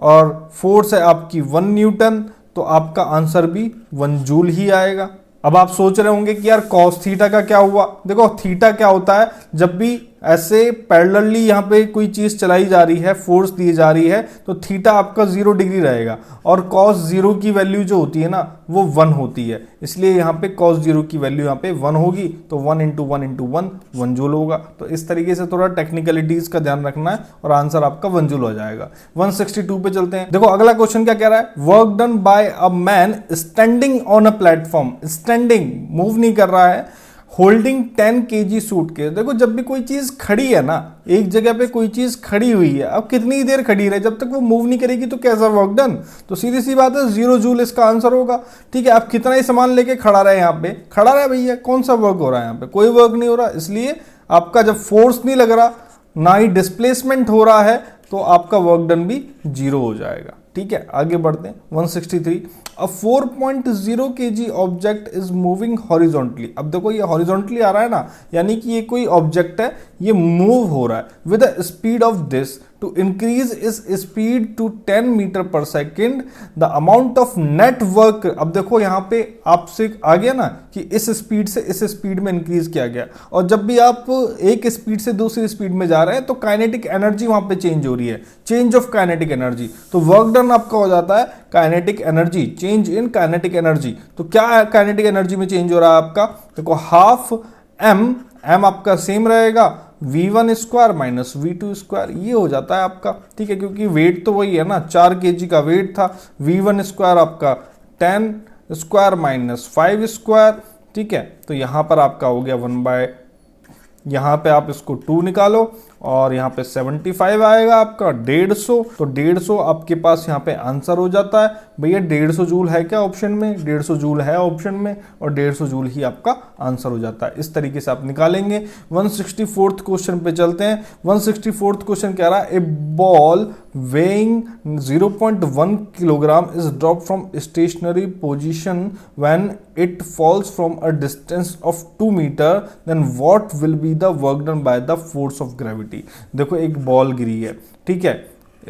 और फोर्स है आपकी 1 न्यूटन, तो आपका आंसर भी 1 जूल ही आएगा। अब आप सोच रहे होंगे कि यार कॉस थीटा का क्या हुआ। देखो थीटा क्या होता है, जब भी ऐसे पैरेलली यहाँ पे कोई चीज चलाई जा रही है, फोर्स दी जा रही है, तो थीटा आपका 0 डिग्री रहेगा और कॉस 0 की वैल्यू जो होती है ना वो 1 होती है, इसलिए यहाँ पे कॉस 0 की वैल्यू यहाँ पे 1 होगी, तो 1 इंटू 1 इंटू 1 1 जूल होगा। तो इस तरीके से थोड़ा टेक्निकलिटीज का ध्यान रखना है और आंसर आपका 1 जूल हो जाएगा। 162 पे चलते हैं। देखो अगला क्वेश्चन क्या कह रहा है, work done bye a man standing on a platform, standing move नहीं कर रहा है, होल्डिंग 10 kg सूटकेस। देखो जब भी कोई चीज खड़ी है ना, एक जगह पे कोई चीज खड़ी हुई है, अब कितनी देर खड़ी रहे, जब तक वो मूव नहीं करेगी तो कैसा वर्क डन, तो सीधी सी बात है 0 जूल इसका आंसर होगा। ठीक है, आप कितना ही सामान लेके खड़ा रहे, यहाँ पे खड़ा रहे भैया, कौन सा वर्क हो रहा है, यहाँ पे कोई वर्क नहीं हो रहा, इसलिए आपका जब फोर्स नहीं लग रहा ना ही डिस्प्लेसमेंट हो रहा है तो आपका वर्क डन भी 0 हो जाएगा। ठीक है, आगे बढ़ते हैं। 163, अ 4.0 kg object is moving horizontally. अब देखो ये हॉरिजॉन्टली आ रहा है ना, यानी कि ये कोई ऑब्जेक्ट है, ये मूव हो रहा है with the speed of this to increase इस speed to 10 metre per second the amount of net work. अब देखो यहाँ पे आपसे आ गया ना कि इस स्पीड से इस स्पीड में इंक्रीज किया गया, और जब भी आप एक स्पीड से दूसरी स्पीड में जा रहे हैं तो काइनेटिक एनर्जी वहां पे चेंज हो रही है, चेंज ऑफ काइनेटिक एनर्जी। तो वर्क डन आपका हो जाता है kinetic energy, change in kinetic energy. तो क्या काइनेटिक एनर्जी में चेंज हो रहा है आपका, देखो हाफ m आपका सेम रहेगा, v1 square minus v2 square, ये हो जाता है आपका। ठीक है, क्योंकि वेट तो वही है ना, 4 kg का वेट था, v1 स्क्वायर आपका 10 स्क्वायर माइनस 5 स्क्वायर। ठीक है, तो यहां पर आपका हो गया 1 बाय, यहां पे आप इसको 2 निकालो और यहाँ पे 75 आएगा आपका 150, तो 150 आपके पास यहाँ पे आंसर हो जाता है। भैया 150 जूल है क्या ऑप्शन में, 150 जूल है ऑप्शन में, और 150 जूल ही आपका आंसर हो जाता है। इस तरीके से आप निकालेंगे। 164th क्वेश्चन पे चलते हैं। 164th क्वेश्चन कह रहा है, ए ball weighing 0.1 kilogram is dropped from stationary position when it falls from a distance of 2 meter, then what will be the work done by the force of gravity। देखो एक ball गिरी है, ठीक है,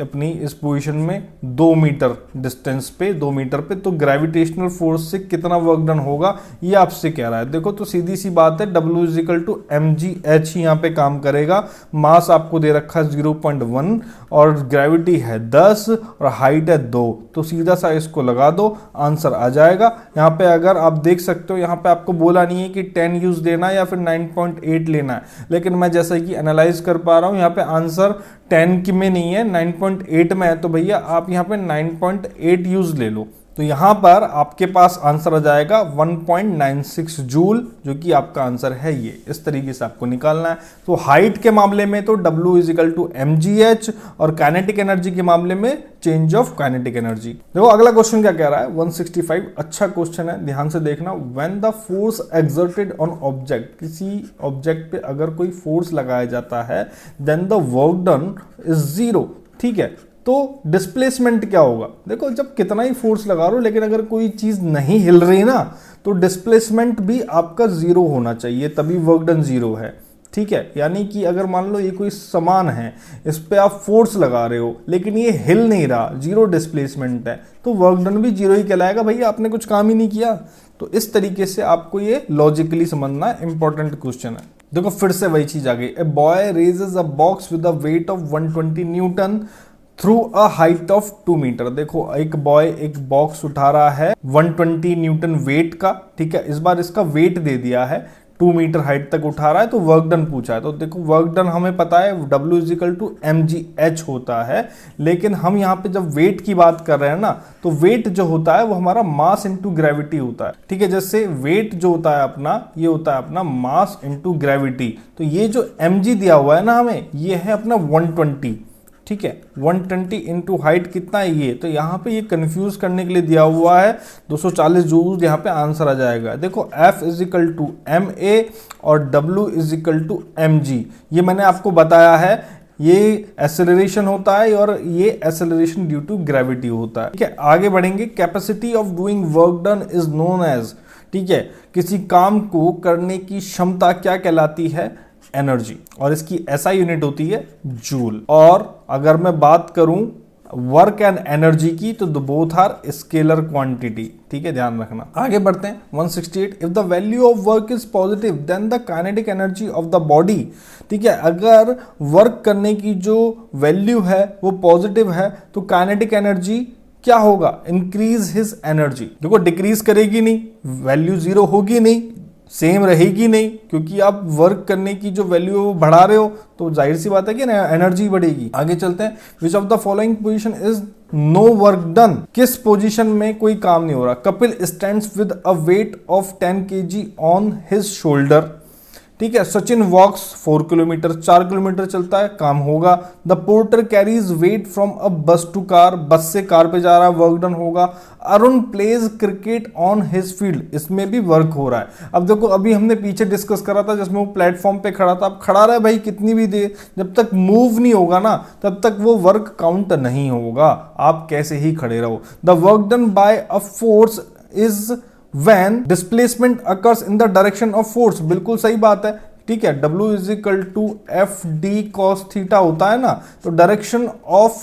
अपनी इस पोजीशन में 2 मीटर डिस्टेंस पे, 2 metre पे, तो ग्रेविटेशनल फोर्स से कितना वर्क डन होगा ये आपसे कह रहा है। देखो तो सीधी सी बात है, W is equal to mgh ही यहाँ पे काम करेगा। मास आपको दे रखा है 0.1 और ग्रेविटी है 10 और हाइट है 2, तो सीधा सा इसको लगा दो, आंसर आ जाएगा। यहाँ पे अगर आप देख सकते हो, यहाँ पे आपको बोला नहीं है कि 10 यूज देना है या फिर 9.8 लेना है, लेकिन मैं जैसा कि एनालाइज कर पा रहा हूँ यहाँ पे आंसर 10 की में नहीं है, 9.8 में है, तो भैया आप यहाँ पे 9.8 यूज ले लो, तो यहां पर आपके पास आंसर आ जाएगा 1.96 जूल, जो कि आपका आंसर है ये। इस तरीके से आपको निकालना है। तो हाइट के मामले में तो W is equal to mgh और काइनेटिक एनर्जी के मामले में चेंज ऑफ काइनेटिक एनर्जी। देखो अगला क्वेश्चन क्या कह रहा है, 165, अच्छा क्वेश्चन है, ध्यान से देखना। When the force exerted on object, किसी ऑब्जेक्ट पे अगर कोई फोर्स लगाया जाता है, then the work done is 0। ठीक है, तो डिस्प्लेसमेंट क्या होगा, देखो जब कितना ही फोर्स लगा रहा हो लेकिन अगर कोई चीज नहीं हिल रही ना, तो डिस्प्लेसमेंट भी आपका 0 होना चाहिए, तभी वर्क डन 0 है। ठीक है, यानी कि अगर मान लो ये कोई सामान है, इस पे आप फोर्स लगा रहे हो लेकिन ये हिल नहीं रहा, 0 डिस्प्लेसमेंट है, तो वर्क डन भी 0 ही कहलाएगा, भैया आपने कुछ काम ही नहीं किया। तो इस तरीके से आपको ये लॉजिकली समझना इंपॉर्टेंट क्वेश्चन है। देखो फिर से वही चीज आ गई, a boy raises a box with a weight of 120 newton through a height of 2 metre. देखो एक बॉय एक बॉक्स उठा रहा है 120 न्यूटन वेट का, ठीक है, इस बार इसका वेट दे दिया है, 2 मीटर हाइट तक उठा रहा है, तो वर्क डन पूछा है। तो देखो वर्क डन हमें पता है W is equal to mgh होता है, लेकिन हम यहाँ पे जब वेट की बात कर रहे हैं ना, तो वेट जो होता है वो हमारा मास इंटू ग्रेविटी होता है। ठीक है, जैसे वेट जो होता है अपना, ये होता है अपना मास इंटू ग्रेविटी, तो ये जो mg दिया हुआ है ना हमें, ये है अपना 120। ठीक है, 120 इंटू हाइट कितना है ये, तो यहाँ पे ये कंफ्यूज करने के लिए दिया हुआ है 240 जूल, यहाँ पे आंसर आ जाएगा। देखो F is equal to ma और W is equal to mg, ये मैंने आपको बताया है, ये एक्सेलरेशन होता है और ये एक्सेलरेशन ड्यू टू ग्रेविटी होता है। ठीक है, आगे बढ़ेंगे। Capacity of doing work done is known as, ठीक है, किसी काम को करने की क्षमता क्या कहलाती है? एनर्जी, और इसकी एसआई यूनिट होती है जूल। और अगर मैं बात करूं वर्क एंड एनर्जी की तो बोथ आर स्केलर क्वांटिटी, ठीक है, ध्यान रखना। आगे बढ़ते हैं 168, if the value of work is positive then the kinetic energy of the body, ठीक है, अगर वर्क करने की जो वैल्यू है वो पॉजिटिव है तो काइनेटिक एनर्जी क्या होगा? Increase his energy. देखो डिक्रीज करेगी नहीं, वैल्यू जीरो होगी नहीं, सेम रहेगी नहीं, क्योंकि आप वर्क करने की जो वैल्यू है वो बढ़ा रहे हो तो जाहिर सी बात है कि ना एनर्जी बढ़ेगी। आगे चलते हैं, which of the following position is no work done, किस पोजीशन में कोई काम नहीं हो रहा? Kapil stands with a weight of 10 kg on his shoulder, ठीक है। सचिन वॉक्स 4 किलोमीटर, 4 किलोमीटर चलता है, काम होगा। The porter carries weight from a bus to car, बस से कार पे जा रहा है, वर्क डन होगा। Arun pledge cricket on his field, इसमें भी वर्क हो रहा है। अब देखो अभी हमने पीछे डिस्कस करा था जिसमें वो प्लेटफॉर्म पे खड़ा था, अब खड़ा रहा है भाई कितनी भी देर, जब तक मूव नहीं होगा ना तब तक वो वर्क काउंट नहीं होगा, आप कैसे ही खड़े रहो। The work done bye a force is when displacement occurs in the direction of force, बिल्कुल सही बात है, ठीक है। W is equal to F D cos theta होता है ना, तो डायरेक्शन ऑफ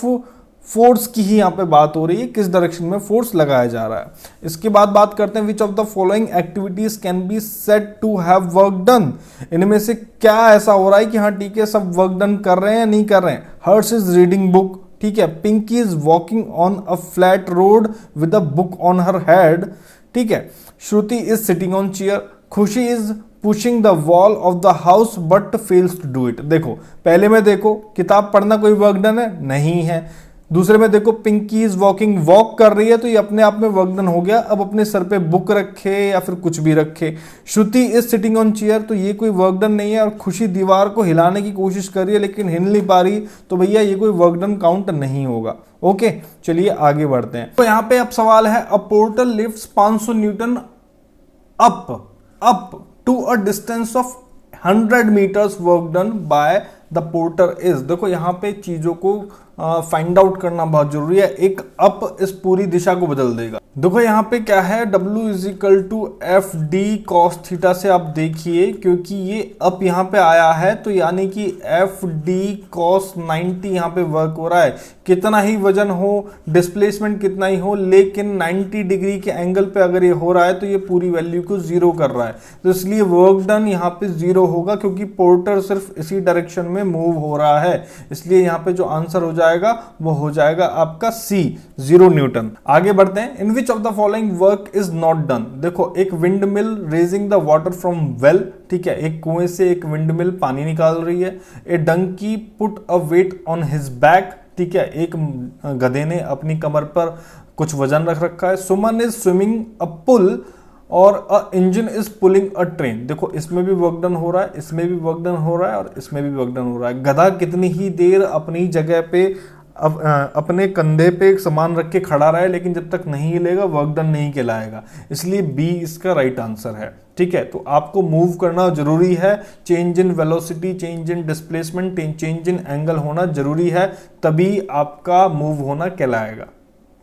फोर्स की ही यहाँ पे बात हो रही है, किस डायरेक्शन में फोर्स लगाया जा रहा है। इसके बाद बात करते हैं which of the following activities can be said to have work done, इनमें से क्या ऐसा हो रहा है कि हाँ ठीक है सब वर्क डन कर रहे हैं या नहीं कर रहे हैं? हर्ष इज रीडिंग बुक, ठीक है। Pinky is walking on a flat road with a book on her head, ठीक है। Shruti is sitting on chair, Khushi is pushing the wall of the house but fails to do it. देखो पहले में देखो किताब पढ़ना कोई वर्क डन है? नहीं है। दूसरे में देखो पिंकी इज वॉकिंग, वॉक कर रही है तो ये अपने आप में वर्क डन हो गया, अब अपने सर पे बुक रखे या फिर कुछ भी रखे। श्रुति इज सिटिंग ऑन चेयर, तो ये कोई वर्क डन नहीं है। और खुशी दीवार को हिलाने की कोशिश कर रही है लेकिन हिल नहीं पा रही, तो भैया ये कोई वर्क डन काउंट नहीं होगा। ओके चलिए आगे बढ़ते हैं। तो यहाँ पे अब सवाल है, a porter lifts 500 newton up to a distance of 100 metres, work done by the porter is. देखो यहाँ पे चीजों को फाइंड आउट करना बहुत जरूरी है, एक अप इस पूरी दिशा को बदल देगा। देखो यहाँ पे क्या है, W is equal to F D cos theta से आप देखिए, क्योंकि ये अप यहाँ पे आया है तो यानी कि एफ डी कॉस 90 यहाँ पे वर्क हो रहा है। कितना ही वजन हो, डिस्प्लेसमेंट कितना ही हो, लेकिन 90 डिग्री के एंगल पे अगर ये हो रहा है तो ये पूरी वैल्यू को जीरो कर रहा है, तो इसलिए वर्क डन यहाँ पे जीरो होगा, क्योंकि पोर्टर सिर्फ इसी डायरेक्शन में मूव हो रहा है। इसलिए यहाँ पे जो आंसर हो जाएगा वो हो जाएगा आपका सी, 0 न्यूटन। आगे बढ़ते हैं, in which of the following work is not done. देखो एक windmill raising the water from well, ठीक है, एक कुएं से एक विंड मिल पानी निकाल रही है। A donkey put a weight on his back, ठीक है, एक गधे ने अपनी कमर पर कुछ वजन रख रखा है। सुमन इज स्विमिंग अ पुल और a engine is pulling a train. देखो इसमें भी वर्क डन हो रहा है, इसमें भी वर्क डन हो रहा है और इसमें भी वर्क डन हो रहा है। गधा कितनी ही देर अपनी जगह पे अपने कंधे पे सामान रख के खड़ा रहा है, लेकिन जब तक नहीं हिलेगा वर्क डन नहीं कहलाएगा, इसलिए बी इसका राइट आंसर है। ठीक है, तो आपको मूव करना जरूरी है, change in velocity, change in displacement, change in angle होना जरूरी है, तभी आपका मूव होना कहलाएगा।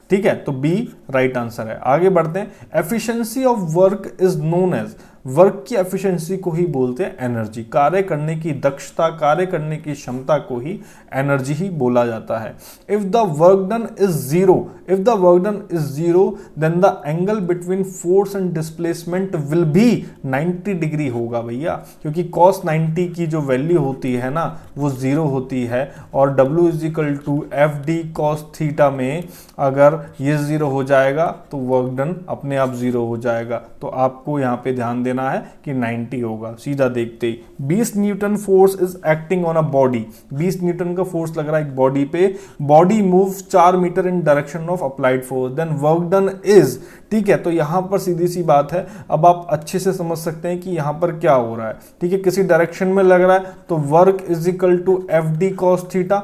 ठीक है, तो बी राइट आंसर है। आगे बढ़ते हैं, efficiency of work is known as, work की एफिशिएंसी को ही बोलते हैं एनर्जी। कार्य करने की दक्षता, कार्य करने की क्षमता को ही एनर्जी ही बोला जाता है। If the work done is zero, if the work done is zero then the angle between force and displacement will be 90 degree होगा भैया, क्योंकि cos 90 की जो वैल्यू होती है ना वो जीरो होती है, और W is equal to F D cos theta में अगर ये जीरो हो जाएगा तो वर्क डन अपने आप जीरो हो जाएगा। तो आपको यहाँ पे ध्यान देना है कि 90 होगा, सीधा देखते ही। 20 newton force is acting on a body, 20 newton का फोर्स लग रहा है एक बॉडी पे, body moves 4 metre in direction of applied force, then work done is. ठीक है, तो यहां पर सीधी सी बात है, अब आप अच्छे से समझ सकते हैं कि यहां पर क्या हो रहा है। ठीक है, किसी डायरेक्शन में लग रहा है तो work is equal to F D cos theta.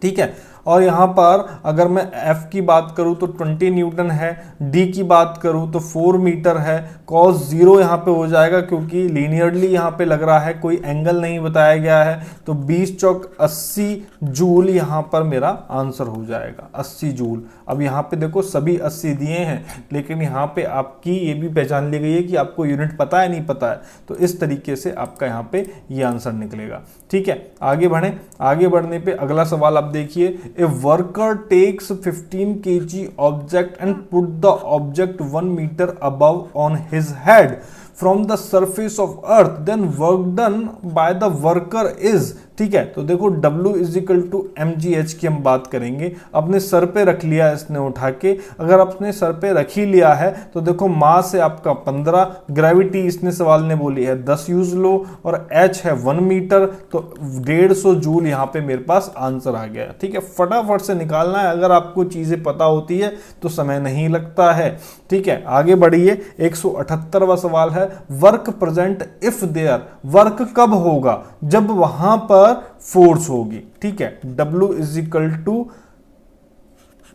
ठीक है, और यहाँ पर अगर मैं F की बात करूँ तो 20 न्यूटन है, D की बात करूँ तो 4 मीटर है। cos 0 यहाँ पे हो जाएगा क्योंकि लीनियरली यहाँ पे लग रहा है, कोई एंगल नहीं बताया गया है, तो 20 चौक 80 जूल यहाँ पर मेरा आंसर हो जाएगा, 80 जूल। अब यहाँ पे देखो सभी 80 दिए हैं, लेकिन यहाँ पे आपकी ये भी पहचान ली गई है कि आपको यूनिट पता है नहीं पता है, तो इस तरीके से आपका यहाँ पे ये आंसर निकलेगा। ठीक है, आगे बढ़े। आगे बढ़ने पे अगला सवाल आप देखिए, a worker takes 15 kg object and put the object 1 metre above on his head from the surface of earth, then work done by the worker is. ठीक है, तो देखो W is equal to mgh की हम बात करेंगे। अपने sir पे रख लिया इसने उठा के, अगर अपने सर पे रख ही लिया है तो देखो मास है आपका 15, ग्रेविटी इसने सवाल ने बोली है 10 यूज लो, और h है 1 मीटर, तो 150 जूल यहाँ पे मेरे पास आंसर आ गया। ठीक है, फटाफट से निकालना है, अगर आपको चीजें पता होती है तो समय नहीं लगता है। ठीक है, आगे बढ़िए। 178वां सवाल है, work present if there, work कब होगा, जब वहां पर फोर्स होगी। ठीक है, W is equal to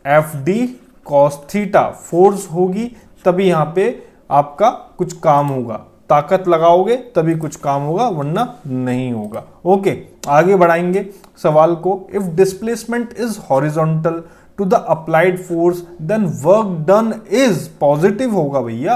FD cos theta, force होगी तभी यहां पे आपका कुछ काम होगा, ताकत लगाओगे तभी कुछ काम होगा, वरना नहीं होगा। ओके, आगे बढ़ाएंगे सवाल को। If displacement is horizontal to the applied force then work done is positive होगा भैया,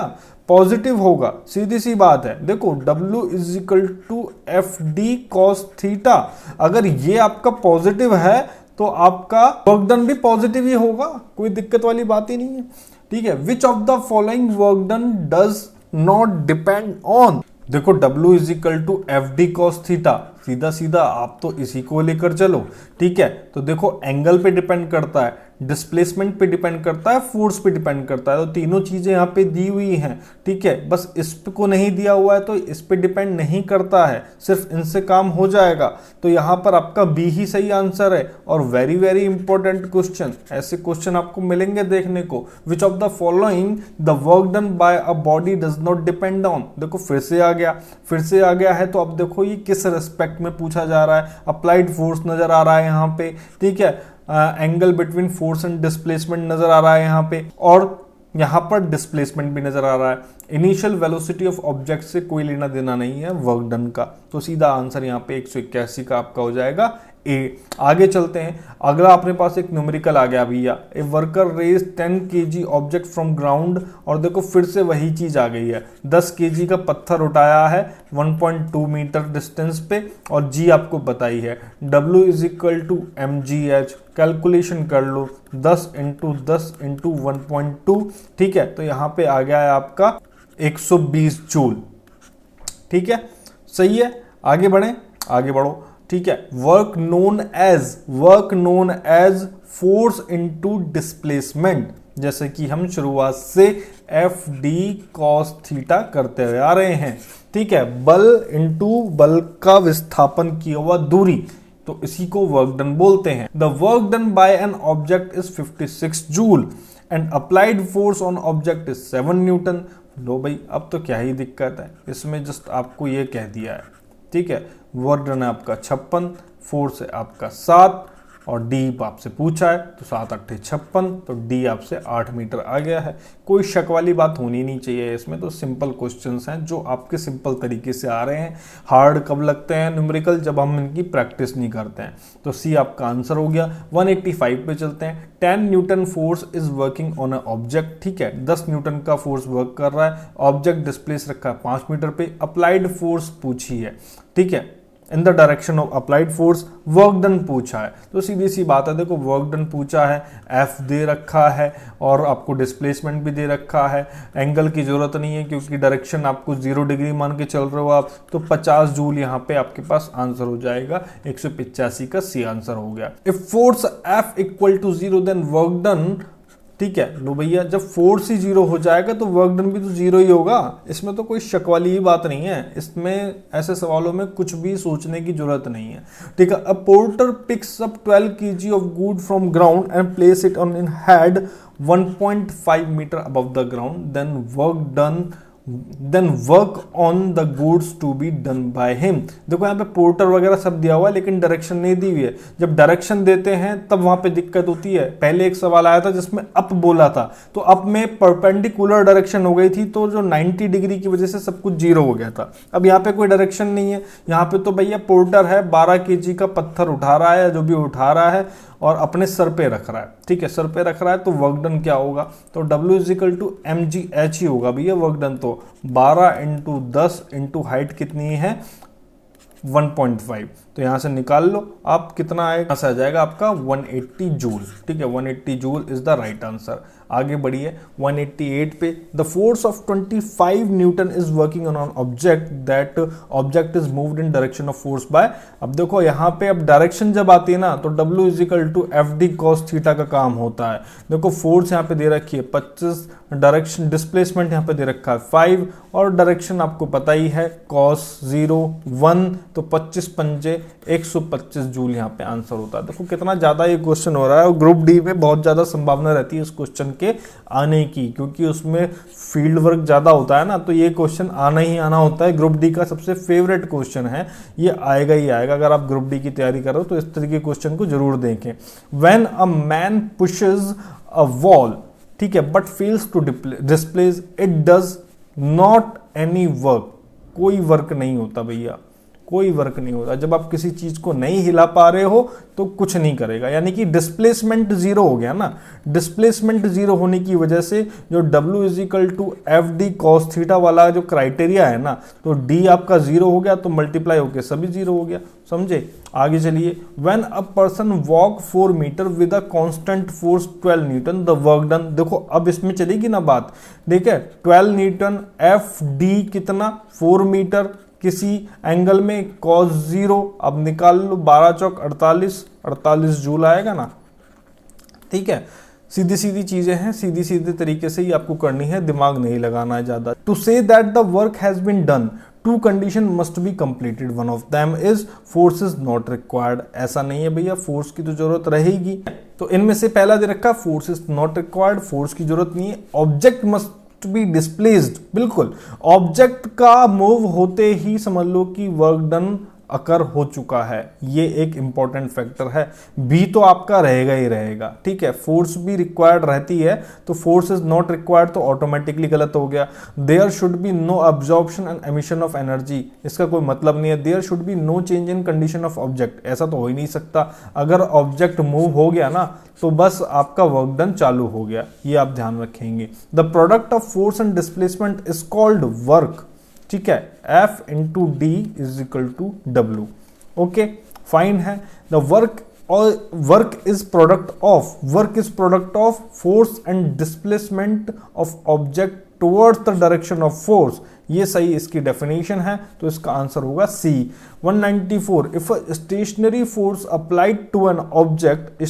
पॉजिटिव होगा, सीधी सी बात है। देखो W is equal to FD cos theta, अगर ये आपका पॉजिटिव है तो आपका वर्क डन भी पॉजिटिव ही होगा, कोई दिक्कत वाली बात ही नहीं है। ठीक है, which of the following work done does not depend on, देखो W is equal to FD cos theta, सीधा सीधा आप तो इसी को लेकर चलो। ठीक है, तो देखो एंगल पे डिपेंड करता है, डिस्प्लेसमेंट पे डिपेंड करता है, फोर्स पे डिपेंड करता है, तो तीनों चीजें यहाँ पे दी हुई हैं। ठीक है, बस इस पे को नहीं दिया हुआ है तो इस पे डिपेंड नहीं करता है, सिर्फ इनसे काम हो जाएगा। तो यहाँ पर आपका बी ही सही आंसर है। और वेरी वेरी इंपॉर्टेंट क्वेश्चन, ऐसे क्वेश्चन आपको मिलेंगे देखने को। विच of the following the work done bye a body does not depend on, देखो फिर से आ गया, फिर से आ गया है। तो अब देखो ये किस रेस्पेक्ट में पूछा जा रहा है, अप्लाइड फोर्स नजर आ रहा है यहाँ पे। ठीक है, angle between force and displacement नजर आ रहा है यहाँ पे, और यहाँ पर डिस्प्लेसमेंट भी नजर आ रहा है। इनिशियल वेलोसिटी ऑफ ऑब्जेक्ट से कोई लेना देना नहीं है वर्क डन का, तो सीधा आंसर यहाँ पे 181 का आपका हो जाएगा ए। आगे चलते हैं, अगला अपने पास एक न्यूमेरिकल आ गया भैया, a worker raise 10 kg object from ground, और देखो फिर से वही चीज आ गई है, 10 kg का पत्थर उठाया है 1.2 मीटर डिस्टेंस पे, और जी आपको बताई है। W is equal to mgh, calculation कर लो, 10 × 10 × 1.2। ठीक है, तो यहाँ पे आ गया है आपका 120 जूल। ठीक है, सही है, आगे बढ़े, आगे बढ़ो। ठीक है, work known as force into displacement, जैसे कि हम शुरुआत से FD cos थीटा करते हुए आ रहे हैं। ठीक है, बल इनटू बल का विस्थापन किया हुआ दूरी, तो इसी को वर्क डन बोलते हैं। The work done by an object is 56 joule and applied force on object is 7 newton. लो भाई, अब तो क्या ही दिक्कत है, इसमें जस्ट आपको ये कह दिया है। ठीक है, वर्क डन है आपका 56, फोर्स है आपका 7, और डी आपसे पूछा है तो 7 8 56, तो डी आपसे 8 मीटर आ गया है। कोई शक वाली बात होनी नहीं चाहिए इसमें, तो सिंपल क्वेश्चंस हैं जो आपके सिंपल तरीके से आ रहे हैं। हार्ड कब लगते हैं न्यूमेरिकल, जब हम इनकी प्रैक्टिस नहीं करते हैं। तो सी आपका आंसर हो गया। 185 पे चलते हैं। 10 Newton force is working on a object. ठीक है, 10 न्यूटन का फोर्स वर्क कर रहा है, ऑब्जेक्ट डिस्प्लेस रखा है 5 मीटर पे, अप्लाइड फोर्स पूछी है। ठीक है, इन the direction of applied force, work done पूछा है, तो सीधी सी बात है, देखो वर्क डन पूछा है, F दे रखा है और आपको डिस्प्लेसमेंट भी दे रखा है। एंगल की जरूरत नहीं है क्योंकि डायरेक्शन आपको 0 डिग्री मान के चल रहे हो आप, तो 50 जूल यहाँ पे आपके पास आंसर हो जाएगा। 185 का सी आंसर हो गया। If force F equal to 0 then work done, ठीक है, लो भैया, जब फोर्स ही 0 हो जाएगा तो वर्क डन भी तो 0 ही होगा, इसमें तो कोई शक वाली ही बात नहीं है। इसमें ऐसे सवालों में कुछ भी सोचने की जरूरत नहीं है। ठीक है, a porter picks up 12 kg of good from ground and place it on in head 1.5 metre above the ground, then work done then work on the goods to be done by him. देखो यहाँ पे porter वगैरह सब दिया हुआ है लेकिन direction नहीं दी हुई है। जब डायरेक्शन देते हैं तब वहां पे दिक्कत होती है। पहले एक सवाल आया था जिसमें अप बोला था, तो अप में परपेंडिकुलर डायरेक्शन हो गई थी, तो जो 90 डिग्री की वजह से सब कुछ जीरो हो गया था। अब यहाँ पे कोई डायरेक्शन नहीं है, यहाँ पे तो भैया पोर्टर है 12 kg का पत्थर उठा रहा है, जो भी उठा रहा है और अपने सर पे रख रहा है, ठीक है, सर पे रख रहा है, तो वर्क डन क्या होगा, तो W इजिकल टू mgh ही होगा भैया वर्क डन। तो 12 इंटू 10 इंटू हाइट कितनी है 1.5, तो यहां से निकाल लो आप कितना आएगा, यहां से आ जाएगा आपका 180 जूल, ठीक है, 180 joule is the right answer. आगे बढ़िए 188 पे, the force of 25 Newton is working on object that object is moved in direction of force by. अब देखो यहाँ पे अब डायरेक्शन जब आती है ना तो W is equal to FD cos theta का काम होता है। देखो फोर्स यहाँ पे दे रखी है 25, डायरेक्शन डिस्प्लेसमेंट यहाँ पे दे रखा है 5 और डायरेक्शन आपको पता ही है cos 0 1, तो 25 पंजे 125 जूल यहाँ पे आंसर होता है। देखो कितना ज्यादा ये क्वेश्चन हो रहा है और ग्रुप डी में बहुत ज्यादा संभावना रहती है इस क्वेश्चन के आने की, क्योंकि उसमें फील्ड वर्क ज्यादा होता है ना, तो ये क्वेश्चन आना ही आना होता है। ग्रुप डी का सबसे फेवरेट क्वेश्चन है, ये आएगा ही आएगा। अगर आप ग्रुप डी की तैयारी करो तो इस तरीके के क्वेश्चन को जरूर देखें। When a man pushes a wall, ठीक है, but fails to displace it does not any work, कोई वर्क नहीं होता भैया, कोई वर्क नहीं होता। जब आप किसी चीज को नहीं हिला पा रहे हो तो कुछ नहीं करेगा, यानी कि डिस्प्लेसमेंट जीरो हो गया ना। डिस्प्लेसमेंट जीरो होने की वजह से जो W is equal to FD cos theta वाला जो क्राइटेरिया है ना, तो D आपका जीरो हो गया तो मल्टीप्लाई होके सभी जीरो हो गया, समझे। आगे चलिए, when a person walk 4 metre with a constant force 12 newton the work done. देखो अब इसमें चलेगी ना बात, देखिए 12 न्यूटन FD कितना 4 मीटर किसी एंगल में cos 0, अब निकाल लो 12 चौक 48, 48 जूल आएगा ना, ठीक है। सीधी सीधी चीजें हैं, सीधी सीधे तरीके से ही आपको करनी है, दिमाग नहीं लगाना है ज्यादा। To say that the work has been done, two condition must be completed, one of them is force is not required. ऐसा नहीं है भैया, फोर्स की तो जरूरत रहेगी, तो इनमें से पहला दे रखा force is not required, force की जरूरत नहीं है। ऑब्जेक्ट मस्ट बी डिस्प्लेस्ड, बिल्कुल ऑब्जेक्ट का मूव होते ही समझ लो कि वर्क डन अकर हो चुका है, ये एक इंपॉर्टेंट फैक्टर है। बी तो आपका रहेगा ही रहेगा, ठीक है। फोर्स भी रिक्वायर्ड रहती है, तो फोर्स इज नॉट रिक्वायर्ड तो ऑटोमेटिकली गलत हो गया। There should be no absorption and emission of energy, इसका कोई मतलब नहीं है। There should be no change in condition of object, ऐसा तो हो ही नहीं सकता। अगर ऑब्जेक्ट मूव हो गया ना तो बस आपका वर्क डन चालू हो गया, ये आप ध्यान रखेंगे। The product of force and displacement is called work, ठीक है। F into D is equal to W, okay fine है। The work is product of force and displacement of object towards the direction of force, ये सही इसकी definition है, तो इसका answer होगा C। 194, if a stationary force applied to an object,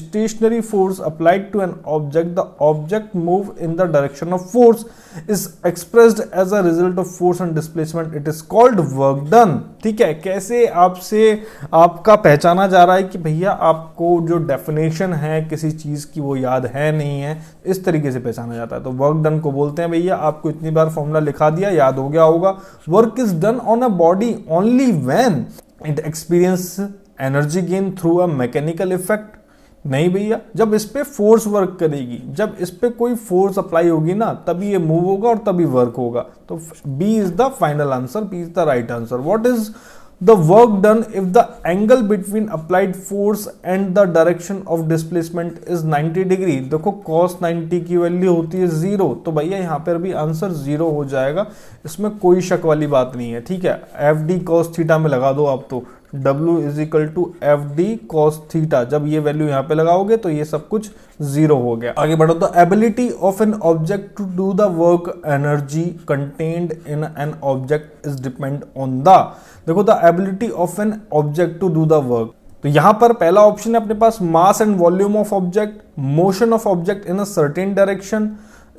the object move in the direction of force is expressed as a result of force and displacement, it is called work done, ठीक है। कैसे आपसे आपका पहचाना जा रहा है कि भैया आपको जो डेफिनेशन है किसी चीज की वो याद है नहीं है, इस तरीके से पहचाना जाता है, तो वर्क डन को बोलते हैं भैया। आपको इतनी बार फॉर्मूला लिखा दिया, याद हो गया होगा। Work is done on a body only when it experience energy gain through a mechanical effect. नहीं भैया, जब इस पे फोर्स वर्क करेगी, जब इस पे कोई फोर्स अप्लाई होगी ना तभी ये मूव होगा और तभी वर्क होगा, तो B is the final answer, B is the right answer. What is the work done if the angle between applied force and the direction of displacement is 90 degree. देखो cos 90 की value होती है 0, तो भैया यहाँ पर भी आंसर 0 हो जाएगा, इसमें कोई शक वाली बात नहीं है, ठीक है। FD cos थीटा में लगा दो आप, तो W is equal to FD cos theta, जब ये वैल्यू यहाँ पे लगाओगे तो ये सब कुछ 0 हो गया। आगे बढ़ो, the ability of an object to do the work energy contained in an object is depend on the, देखो the ability of an object to do the work, तो यहां पर पहला ऑप्शन है अपने पास mass and volume of object, motion of object in a certain direction,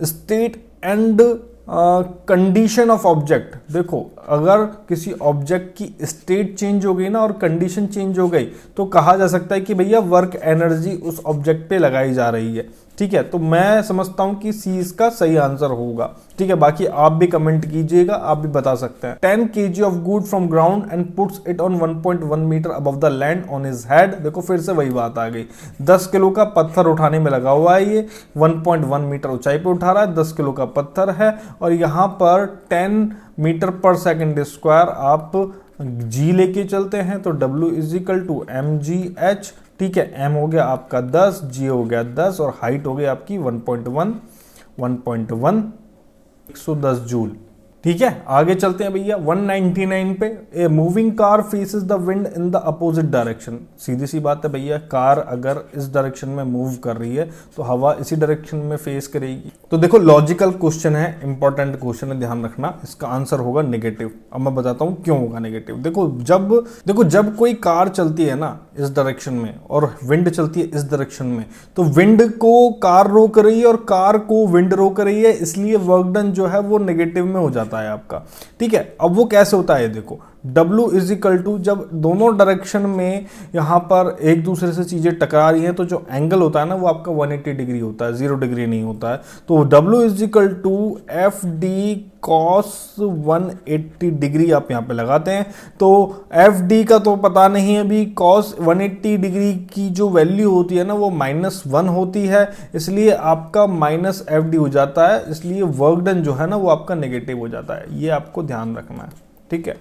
state and condition of object. देखो अगर किसी ऑब्जेक्ट की स्टेट चेंज हो गई ना और कंडीशन चेंज हो गई तो कहा जा सकता है कि भैया वर्क एनर्जी उस ऑब्जेक्ट पे लगाई जा रही है, ठीक है, तो मैं समझता हूं कि सी इसका सही आंसर होगा। ठीक है, बाकी आप भी कमेंट कीजिएगा, आप भी बता सकते हैं। 10 kg of good from ground and puts it on 1.1 metre above the land on his head. देखो फिर से वही बात आ गई, 10 किलो का पत्थर उठाने में लगा हुआ है, ये 1.1 मीटर ऊंचाई पे उठा रहा है, 10 किलो का पत्थर है, और यहाँ पर 10 मीटर पर सेकेंड स्क्वायर आप जी लेके चलते हैं, तो W is equal to mgh। ठीक है, m हो गया आपका 10, g हो गया 10, और हाइट हो गई आपकी 1.1 110 जूल। ठीक है, आगे चलते हैं भैया 199 पे। A moving car faces the wind in the opposite direction. सीधी सी बात है भैया, कार अगर इस डायरेक्शन में मूव कर रही है तो हवा इसी डायरेक्शन में फेस करेगी। तो देखो लॉजिकल क्वेश्चन है, इंपॉर्टेंट क्वेश्चन है, ध्यान रखना। इसका आंसर होगा नेगेटिव। अब मैं बताता हूं क्यों होगा नेगेटिव। देखो जब कोई कार चलती है ना इस डायरेक्शन में और विंड चलती है इस डायरेक्शन में, तो विंड को कार रोक रही है और कार को विंड रोक रही है, इसलिए वर्क डन जो है वो नेगेटिव में हो जाता है आपका। ठीक है, अब वो कैसे होता है देखो, W इज इक्वल टू, जब दोनों डायरेक्शन में यहां पर एक दूसरे से चीजें टकरा रही हैं तो जो एंगल होता है ना वो आपका 180 डिग्री होता है, 0 डिग्री नहीं होता है। तो W is equal to FD cos 180 degree आप यहां पे लगाते हैं। तो FD का तो पता नहीं है अभी, cos 180 डिग्री की जो वैल्यू होती है ना वो -1 होती है, इसलिए आपका -FD हो जाता है, इसलिए वर्क डन जो है ना वो आपका नेगेटिव हो जाता है। ये आपको ध्यान रखना है। ठीक है,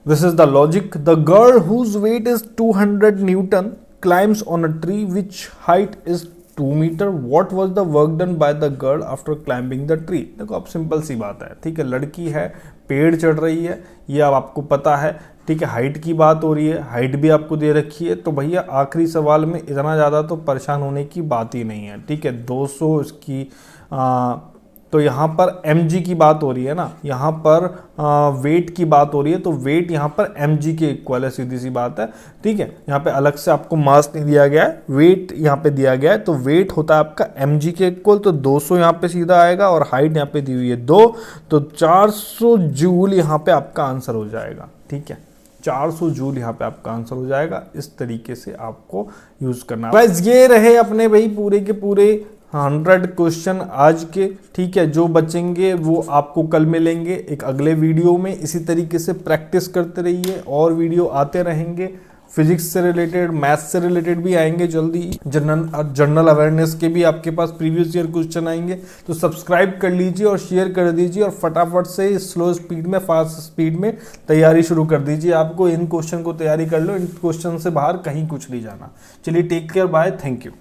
this is the logic. The girl whose weight is 200 Newton climbs on a tree which height is 2 meter. What was the work done by the girl after climbing the tree? देखो अब सिंपल सी बात है। ठीक है, लड़की है, पेड़ चढ़ रही है, ये अब आपको पता है। ठीक है, हाइट की बात हो रही है, हाइट भी आपको दे रखी है, तो भैया आखिरी सवाल में इतना ज़्यादा तो परेशान होने की बात ही नहीं है। ठीक है, 200 इसकी तो यहाँ पर mg की बात हो रही है ना, यहाँ पर वेट की बात हो रही है, तो वेट यहाँ पर mg के इक्वल है, सीधी सी बात है। ठीक है, यहाँ पे अलग से आपको मास नहीं दिया गया है, वेट यहाँ पे दिया गया है, तो वेट होता है आपका mg के इक्वल, तो 200 यहाँ पे सीधा आएगा, और हाइट यहाँ पे दी हुई है 2, तो 400 जूल यहाँ पे आपका आंसर हो जाएगा। ठीक है, 400 जूल यहाँ पे आपका आंसर हो जाएगा। इस तरीके से आपको यूज करना है। बस ये रहे अपने भाई पूरे के पूरे 100 क्वेश्चन आज के। ठीक है, जो बचेंगे वो आपको कल मिलेंगे एक अगले वीडियो में। इसी तरीके से प्रैक्टिस करते रहिए, और वीडियो आते रहेंगे। फिजिक्स से रिलेटेड, मैथ्स से रिलेटेड भी आएंगे जल्दी। जनरल अवेयरनेस के भी आपके पास प्रीवियस ईयर क्वेश्चन आएंगे। तो सब्सक्राइब कर लीजिए और शेयर कर दीजिए, और फटाफट से स्लो स्पीड में, फास्ट स्पीड में तैयारी शुरू कर दीजिए। आपको इन क्वेश्चन को तैयारी कर लो, इन क्वेश्चन से बाहर कहीं कुछ नहीं जाना। चलिए, take care, bye, thank you.